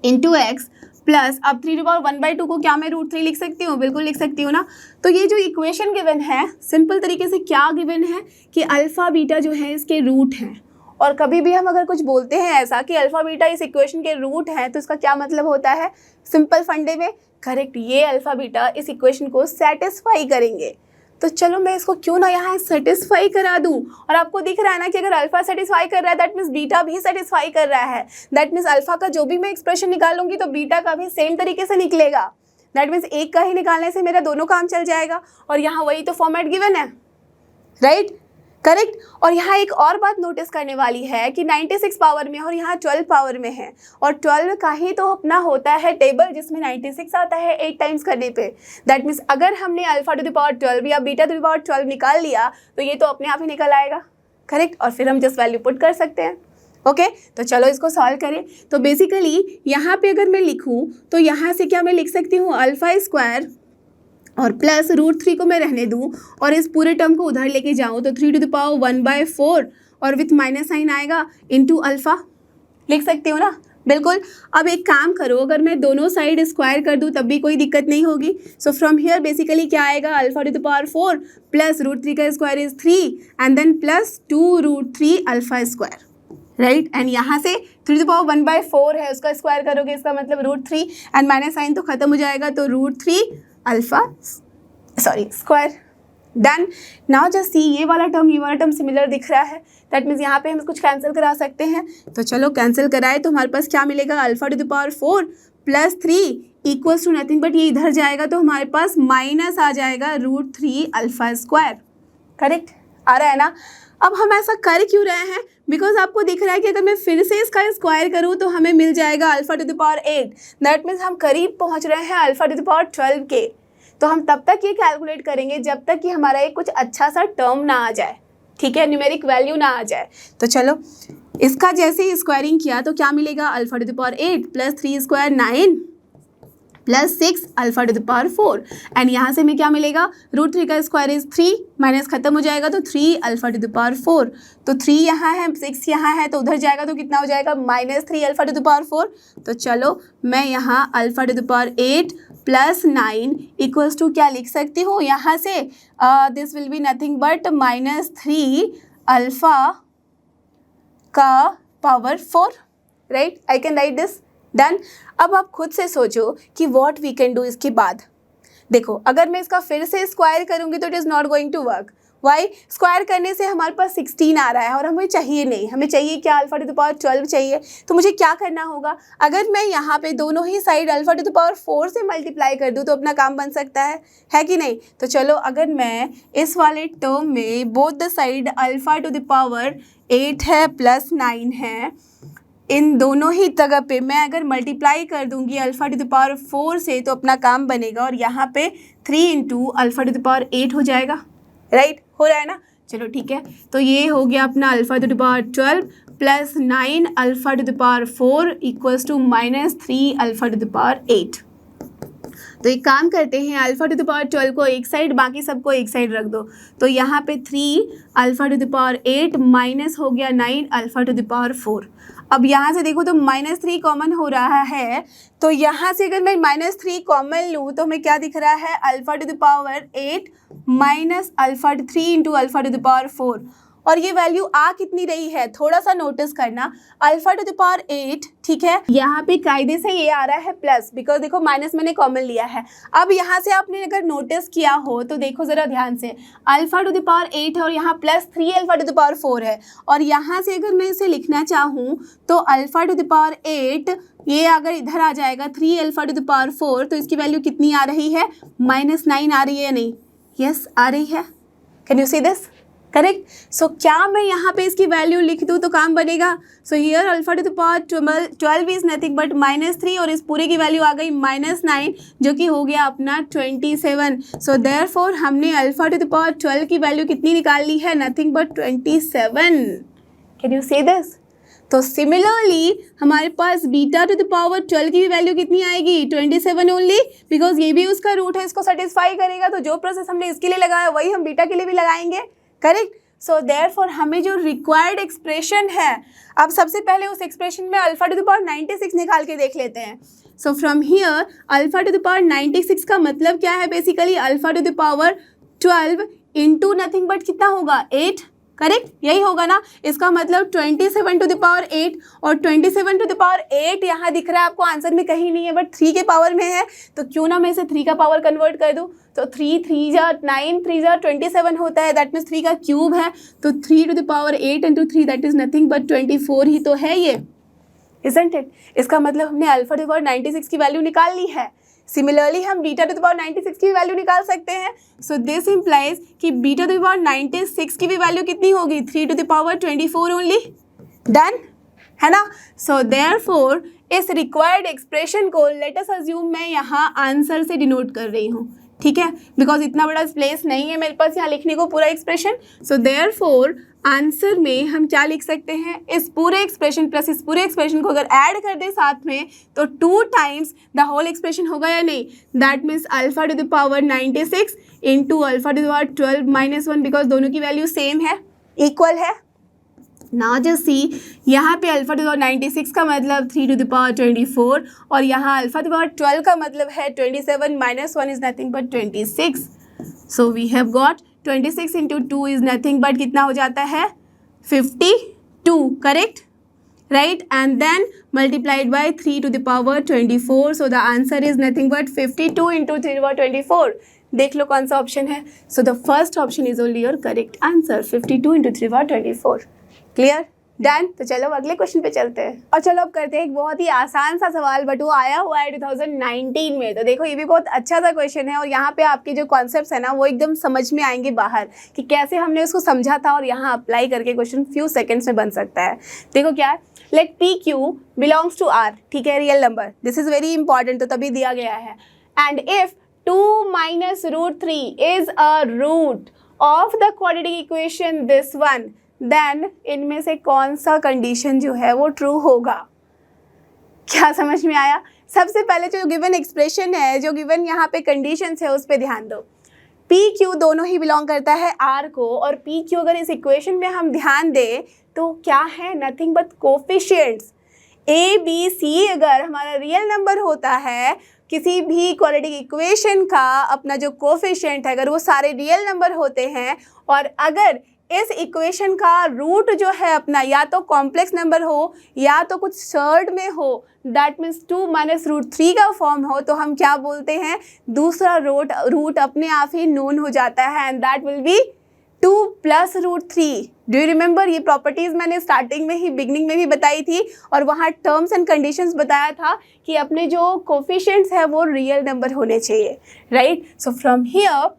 into x plus, अब 3 टू द पावर 1/2 को क्या मैं √3 लिख सकती हूँ? बिल्कुल लिख सकती हूँ ना। तो ये जो इक्वेशन गिवन है सिंपल तरीके से क्या गिवन है कि अल्फ़ा बीटा जो है इसके रूट हैं, और कभी भी हम अगर कुछ बोलते हैं ऐसा कि अल्फ़ा बीटा इस इक्वेशन के रूट हैं, तो इसका क्या मतलब होता है सिंपल फंडे में, करेक्ट, ये अल्फ़ा बीटा इस इक्वेशन को सेटिस्फाई करेंगे। तो चलो मैं इसको क्यों ना यहाँ सेटिस्फाई करा दूँ, और आपको दिख रहा है ना कि अगर अल्फ़ा सेटिस्फाई कर रहा है दैट मीन्स बीटा भी सेटिस्फाई कर रहा है, दैट मीन्स अल्फ़ा का जो भी मैं एक्सप्रेशन निकालूंगी तो बीटा का भी सेम तरीके से निकलेगा, दैट मीन्स एक का ही निकालने से मेरा दोनों काम चल जाएगा, और यहाँ वही तो फॉर्मेट गिवन है, राइट, करेक्ट। और यहाँ एक और बात नोटिस करने वाली है कि 96 पावर में और यहाँ 12 पावर में है, और 12 का ही तो अपना होता है टेबल जिसमें 96 आता है 8 टाइम्स करने पे, दैट मीन्स अगर हमने अल्फा टू द पावर 12 या बीटा टू द पावर 12 निकाल लिया तो ये तो अपने आप ही निकल आएगा, करेक्ट, और फिर हम जस्ट वैल्यू पुट कर सकते हैं। ओके, तो चलो इसको सॉल्व करें। तो बेसिकली यहाँ पे अगर मैं लिखूँ तो यहाँ से क्या मैं लिख सकती हूँ, अल्फ़ा² और प्लस √3 को मैं रहने दूँ और इस पूरे टर्म को उधर लेके जाऊँ तो 3 टू द पावर 1/4 और विथ माइनस साइन आएगा इंटू अल्फ़ा, लिख सकती हूँ ना, बिल्कुल। अब एक काम करो, अगर मैं दोनों साइड स्क्वायर कर दूँ तब भी कोई दिक्कत नहीं होगी। सो फ्रॉम हियर बेसिकली क्या आएगा, alpha to the power 4 plus √3 का square is 3 and then plus 2√3 अल्फ़ा², राइट, एंड यहाँ से 3 टू द पावर 1/4 है उसका स्क्वायर करोगे, इसका मतलब √3 एंड माइनस साइन तो खत्म हो जाएगा, तो √3 alpha square. Done. Now just सी, ये वाला टर्म सिमिलर दिख रहा है, दैट मीन्स यहाँ पे हम कुछ कैंसिल करा सकते हैं, तो चलो कैंसिल कराए तो हमारे पास क्या मिलेगा, alpha to the power 4 plus 3 equals to nothing but ये इधर जाएगा तो हमारे पास माइनस आ जाएगा √3 अल्फ़ा², करेक्ट, आ रहा है ना। अब हम ऐसा कर क्यों रहे हैं, बिकॉज आपको दिख रहा है कि अगर मैं फिर से इसका स्क्वायर करूँ तो हमें मिल जाएगा alpha to the power 8, that means हम करीब पहुँच रहे हैं अल्फा टू द पावर 12 के। तो हम तब तक ये कैलकुलेट करेंगे जब तक कि हमारा एक कुछ अच्छा सा टर्म ना आ जाए, ठीक है, न्यूमेरिक वैल्यू ना आ जाए। तो चलो इसका जैसे ही स्क्वायरिंग किया तो क्या मिलेगा, alpha to the power 8 plus 3² 9 plus 6 alpha to the power 4 and यहाँ से हमें क्या मिलेगा, √3 का स्क्वायर इज 3, माइनस खत्म हो जाएगा तो 3 अल्फा टू द पावर 4, तो 3 यहाँ है 6 यहाँ है तो उधर जाएगा तो कितना हो जाएगा -3 अल्फा टू द पावर 4। तो चलो मैं यहाँ alpha to the power 8 plus 9 equals to क्या लिख सकती हूँ, यहाँ से this will be nothing but -3 alpha का power 4, right. I can write this, done. अब आप खुद से सोचो कि व्हाट वी कैन डू इसके बाद। देखो अगर मैं इसका फिर से स्क्वायर करूंगी तो it is not going to work. Why? Square करने से हमारे पास 16 आ रहा है और हमें चाहिए नहीं, हमें चाहिए क्या, अल्फा टू द पावर 12 चाहिए। तो मुझे क्या करना होगा, अगर मैं यहाँ पे दोनों ही side alpha to the power 4 से मल्टीप्लाई कर दूँ तो अपना काम बन सकता है कि नहीं। तो चलो अगर मैं इस वाले टर्म में both the side alpha to the power 8 है प्लस 9 है, इन दोनों ही जगह पे मैं अगर मल्टीप्लाई कर दूंगी अल्फा टू द पावर 4 से तो अपना काम बनेगा और यहाँ पे 3 into alpha to the power 8 हो जाएगा, राइट। हो रहा है ना, चलो ठीक है। तो ये हो गया अपना alpha to the power 12 plus 9 alpha to the power 4 equals to -3 alpha to the power 8। तो एक काम करते हैं, अल्फा टू द पावर 12 को एक साइड, बाकी सबको एक साइड रख दो। तो यहाँ पे 3 alpha to the power 8 minus हो गया 9 अल्फा टू द पावर 4। अब यहाँ से देखो तो -3 कॉमन हो रहा है, तो यहाँ से अगर मैं -3 कॉमन लूँ तो हमें क्या दिख रहा है, alpha to the power 8 minus alpha 3 into alpha to the power 4। और ये वैल्यू आ कितनी रही है, थोड़ा सा नोटिस करना, अल्फा टू द पावर 8, ठीक है। यहाँ पे कायदे से ये आ रहा है प्लस, बिकॉज देखो माइनस मैंने कॉमन लिया है। अब यहाँ से आपने अगर नोटिस किया हो तो देखो ज़रा ध्यान से, अल्फा टू द पावर 8 है और यहाँ +3 अल्फा टू द पावर 4 है। और यहाँ से अगर मैं इसे लिखना चाहूँ तो अल्फा टू द पावर 8 ये अगर इधर आ जाएगा 3 अल्फा टू द पावर 4, तो इसकी वैल्यू कितनी आ रही है, -9 आ रही है या नहीं, यस आ रही है। Can you see this, correct. So क्या मैं यहाँ पे इसकी वैल्यू लिख दूँ तो काम बनेगा। So here alpha to the power 12 is nothing but -3 और इस पूरे की वैल्यू आ गई -9 जो कि हो गया अपना 27। सो देयरफॉर हमने अल्फा टू द पावर 12 की वैल्यू कितनी निकाल ली है, नथिंग बट 27। कैन यू से दिस। तो सिमिलरली हमारे पास बीटा टू द पावर 12 की भी वैल्यू कितनी आएगी, 27 ओनली, बिकॉज ये भी उसका रूट है, इसको सेटिस्फाई करेगा। तो जो प्रोसेस हमने इसके लिए लगाया वही हम बीटा के लिए भी लगाएंगे, करेक्ट। सो देयरफॉर हमें जो रिक्वायर्ड एक्सप्रेशन है, अब सबसे पहले उस एक्सप्रेशन में अल्फा टू द पावर 96 निकाल के देख लेते हैं। सो from here alpha to the power 96 का मतलब क्या है, basically alpha to the power 12 into nothing but कितना होगा 8, करेक्ट, यही होगा ना। इसका मतलब 27 टू द पावर 8 और 27 टू द पावर 8 यहाँ दिख रहा है आपको, आंसर में कहीं नहीं है बट 3 के पावर में है। तो क्यों ना मैं इसे 3 का पावर कन्वर्ट कर दूँ। तो 3 3 जा 9, 3 जा 27 होता है, दैट मीन्स 3 का क्यूब है। तो 3 to the power 8 into 3 that is nothing but 24 ही तो है ये, इजंट इट। इसका मतलब हमने अल्फा टू द पावर 96 की वैल्यू निकाल ली है। सिमिलरली हम बीटा टू द पावर 96 की वैल्यू निकाल सकते हैं। सो दिस इम्प्लाइज कि बीटा टू द पावर 96 की भी वैल्यू कितनी होगी, 3 to the power 24 only, done है ना। सो देयरफॉर इस रिक्वायर्ड एक्सप्रेशन को लेट अस अज्यूम मैं यहाँ आंसर से डिनोट कर रही हूँ, ठीक है, बिकॉज इतना बड़ा स्पेस नहीं है मेरे पास यहाँ लिखने को पूरा एक्सप्रेशन। सो देयरफॉर आंसर में हम क्या लिख सकते हैं, इस पूरे एक्सप्रेशन प्लस इस पूरे एक्सप्रेशन को अगर ऐड कर दे साथ में तो 2 टाइम्स द होल एक्सप्रेशन होगा या नहीं। That means alpha to the power 96 into alpha to the power 12 -1, because दोनों की वैल्यू सेम है, इक्वल है। नाउ जस्ट सी, यहाँ पे अल्फा टू द पावर 96 का मतलब 3 टू द पावर 24 और यहाँ अल्फा टू द पावर 12 का मतलब है 27 -1 is nothing but 26। So we have got 26 into 2 is nothing but कितना हो जाता है 52, correct, right, and then multiplied by 3 to the power 24। So the answer is nothing but 52 into 3 to the power 24। देख लो कौन सा ऑप्शन है। So the first option is only your correct answer, 52 into 3 to the power 24। Clear, done. तो चलो अगले question पे चलते हैं और चलो अब करते हैं एक बहुत ही आसान सा सवाल, बट वो आया हुआ है 2019 में। तो देखो ये भी बहुत अच्छा सा क्वेश्चन है और यहाँ पे आपके जो कॉन्सेप्ट्स है ना वो एकदम समझ में आएंगे बाहर कि कैसे हमने उसको समझा था और यहाँ अप्लाई करके क्वेश्चन फ्यू सेकेंड्स में बन सकता है। देखो क्या है, let p q belongs to R, ठीक है, real number, this is very important, तो तभी दिया गया है। And if 2 - √3 is a root of the quadratic equation this one, then इनमें से कौन सा कंडीशन जो है वो ट्रू होगा। क्या समझ में आया। सबसे पहले जो गिवन एक्सप्रेशन है, जो गिवन यहाँ पे कंडीशंस है, उस पर ध्यान दो। पी क्यू दोनों ही बिलोंग करता है आर को, और पी क्यू अगर इस इक्वेशन में हम ध्यान दें तो क्या है, nothing but coefficients. A B C अगर हमारा रियल नंबर होता है, किसी भी क्वाड्रेटिक इक्वेशन का अपना जो कोफिशिएंट है अगर वो सारे रियल नंबर होते हैं, और अगर इस इक्वेशन का रूट जो है अपना या तो कॉम्प्लेक्स नंबर हो या तो कुछ सर्ड में हो, दैट मीन्स 2 माइनस रूट 3 का फॉर्म हो, तो हम क्या बोलते हैं, दूसरा रूट अपने आप ही नोन हो जाता है, and that will be 2 plus root 3। Do you remember, ये प्रॉपर्टीज़ मैंने स्टार्टिंग में ही, बिगनिंग में भी बताई थी, और वहाँ टर्म्स एंड कंडीशंस बताया था कि अपने जो कोफिशिएंट्स है वो रियल नंबर होने चाहिए, राइट। सो फ्रॉम हियर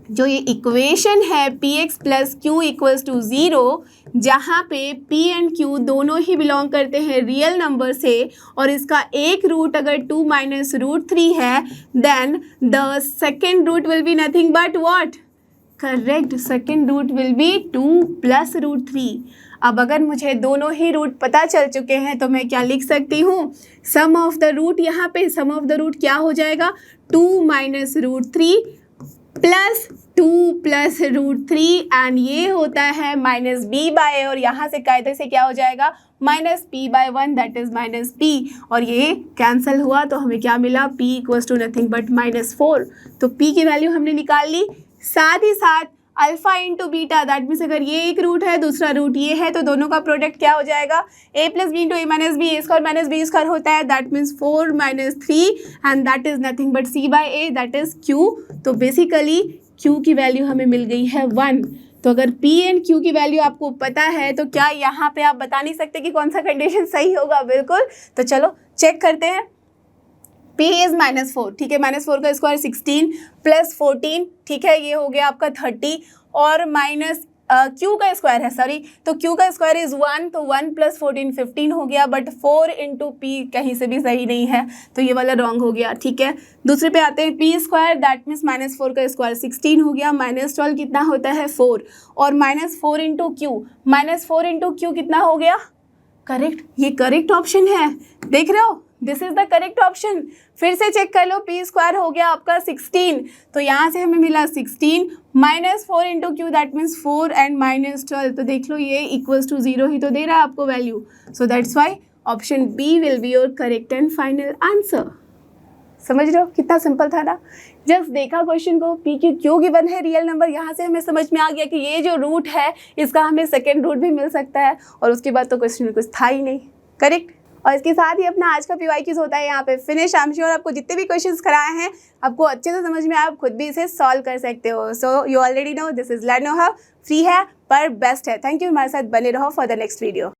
जो ये इक्वेशन है p x plus q equals to 0, जहाँ पे पी एंड क्यू दोनों ही बिलोंग करते हैं रियल नंबर से, और इसका एक रूट अगर 2 माइनस रूट 3 है, then the second root will be nothing but what, correct, second root will be 2 plus root 3। अब अगर मुझे दोनों ही रूट पता चल चुके हैं तो मैं क्या लिख सकती हूँ, सम ऑफ द रूट, यहाँ पे सम ऑफ द रूट क्या हो जाएगा, 2 minus root 3 plus 2 plus root 3, and ये होता है माइनस बी बाय ए, और यहाँ से कायदे से क्या हो जाएगा, minus p by 1, that is minus p, और ये कैंसिल हुआ तो हमें क्या मिला, p equals to nothing but -4। तो p की वैल्यू हमने निकाल ली। साथ ही साथ alpha into beta, that means अगर ये एक रूट है दूसरा रूट ये है, तो दोनों का प्रोडक्ट क्या हो जाएगा, a plus b into a minus b, a square minus b square होता है, that means 4 minus 3, and that is nothing but c by a, that is q। तो बेसिकली q की वैल्यू हमें मिल गई है 1। तो अगर p एंड q की वैल्यू आपको पता है तो क्या यहाँ पे आप बता नहीं सकते कि कौन सा कंडीशन सही होगा, बिल्कुल। तो चलो चेक करते हैं। p इज -4, ठीक है, -4 का स्क्वायर 16 प्लस 14, ठीक है, ये हो गया आपका 30, और माइनस q का स्क्वायर है, सॉरी, तो q का स्क्वायर इज 1, तो 1 प्लस 14 15 हो गया, बट 4 इंटू पी कहीं से भी सही नहीं है, तो ये वाला रॉन्ग हो गया, ठीक है। दूसरे पे आते हैं, p स्क्वायर दैट मीन्स -4 का स्क्वायर 16 हो गया, -12 कितना होता है 4, और -4 इंटू क्यू, -4 इंटू क्यू कितना हो गया, करेक्ट, ये करेक्ट ऑप्शन है, देख रहे हो, this is the correct option. फिर से चेक कर लो, पी स्क्वायर हो गया आपका 16, तो यहाँ से हमें मिला 16 -4 into Q that means 4 and -12, तो देख लो ये इक्वल्स टू 0 ही तो दे रहा है आपको value, so that's why option B will be your correct and final answer. समझ रहे हो कितना सिंपल था ना, जस्ट देखा क्वेश्चन को, पी क्यू क्यों गिवन है रियल नंबर, यहाँ से हमें समझ में आ गया कि ये जो रूट है इसका हमें सेकेंड रूट भी मिल सकता है, और उसके बाद तो क्वेश्चन में कुछ था ही नहीं, करेक्ट। और इसके साथ ही अपना आज का PYQs होता है यहाँ पे फिनिश। आई एम श्योर आपको जितने भी क्वेश्चंस कराए हैं आपको अच्छे से समझ में आए, आप खुद भी इसे सॉल्व कर सकते हो। So you already know this is लर्नो Hub, free है पर बेस्ट है। थैंक यू, हमारे साथ बने रहो फॉर द नेक्स्ट वीडियो।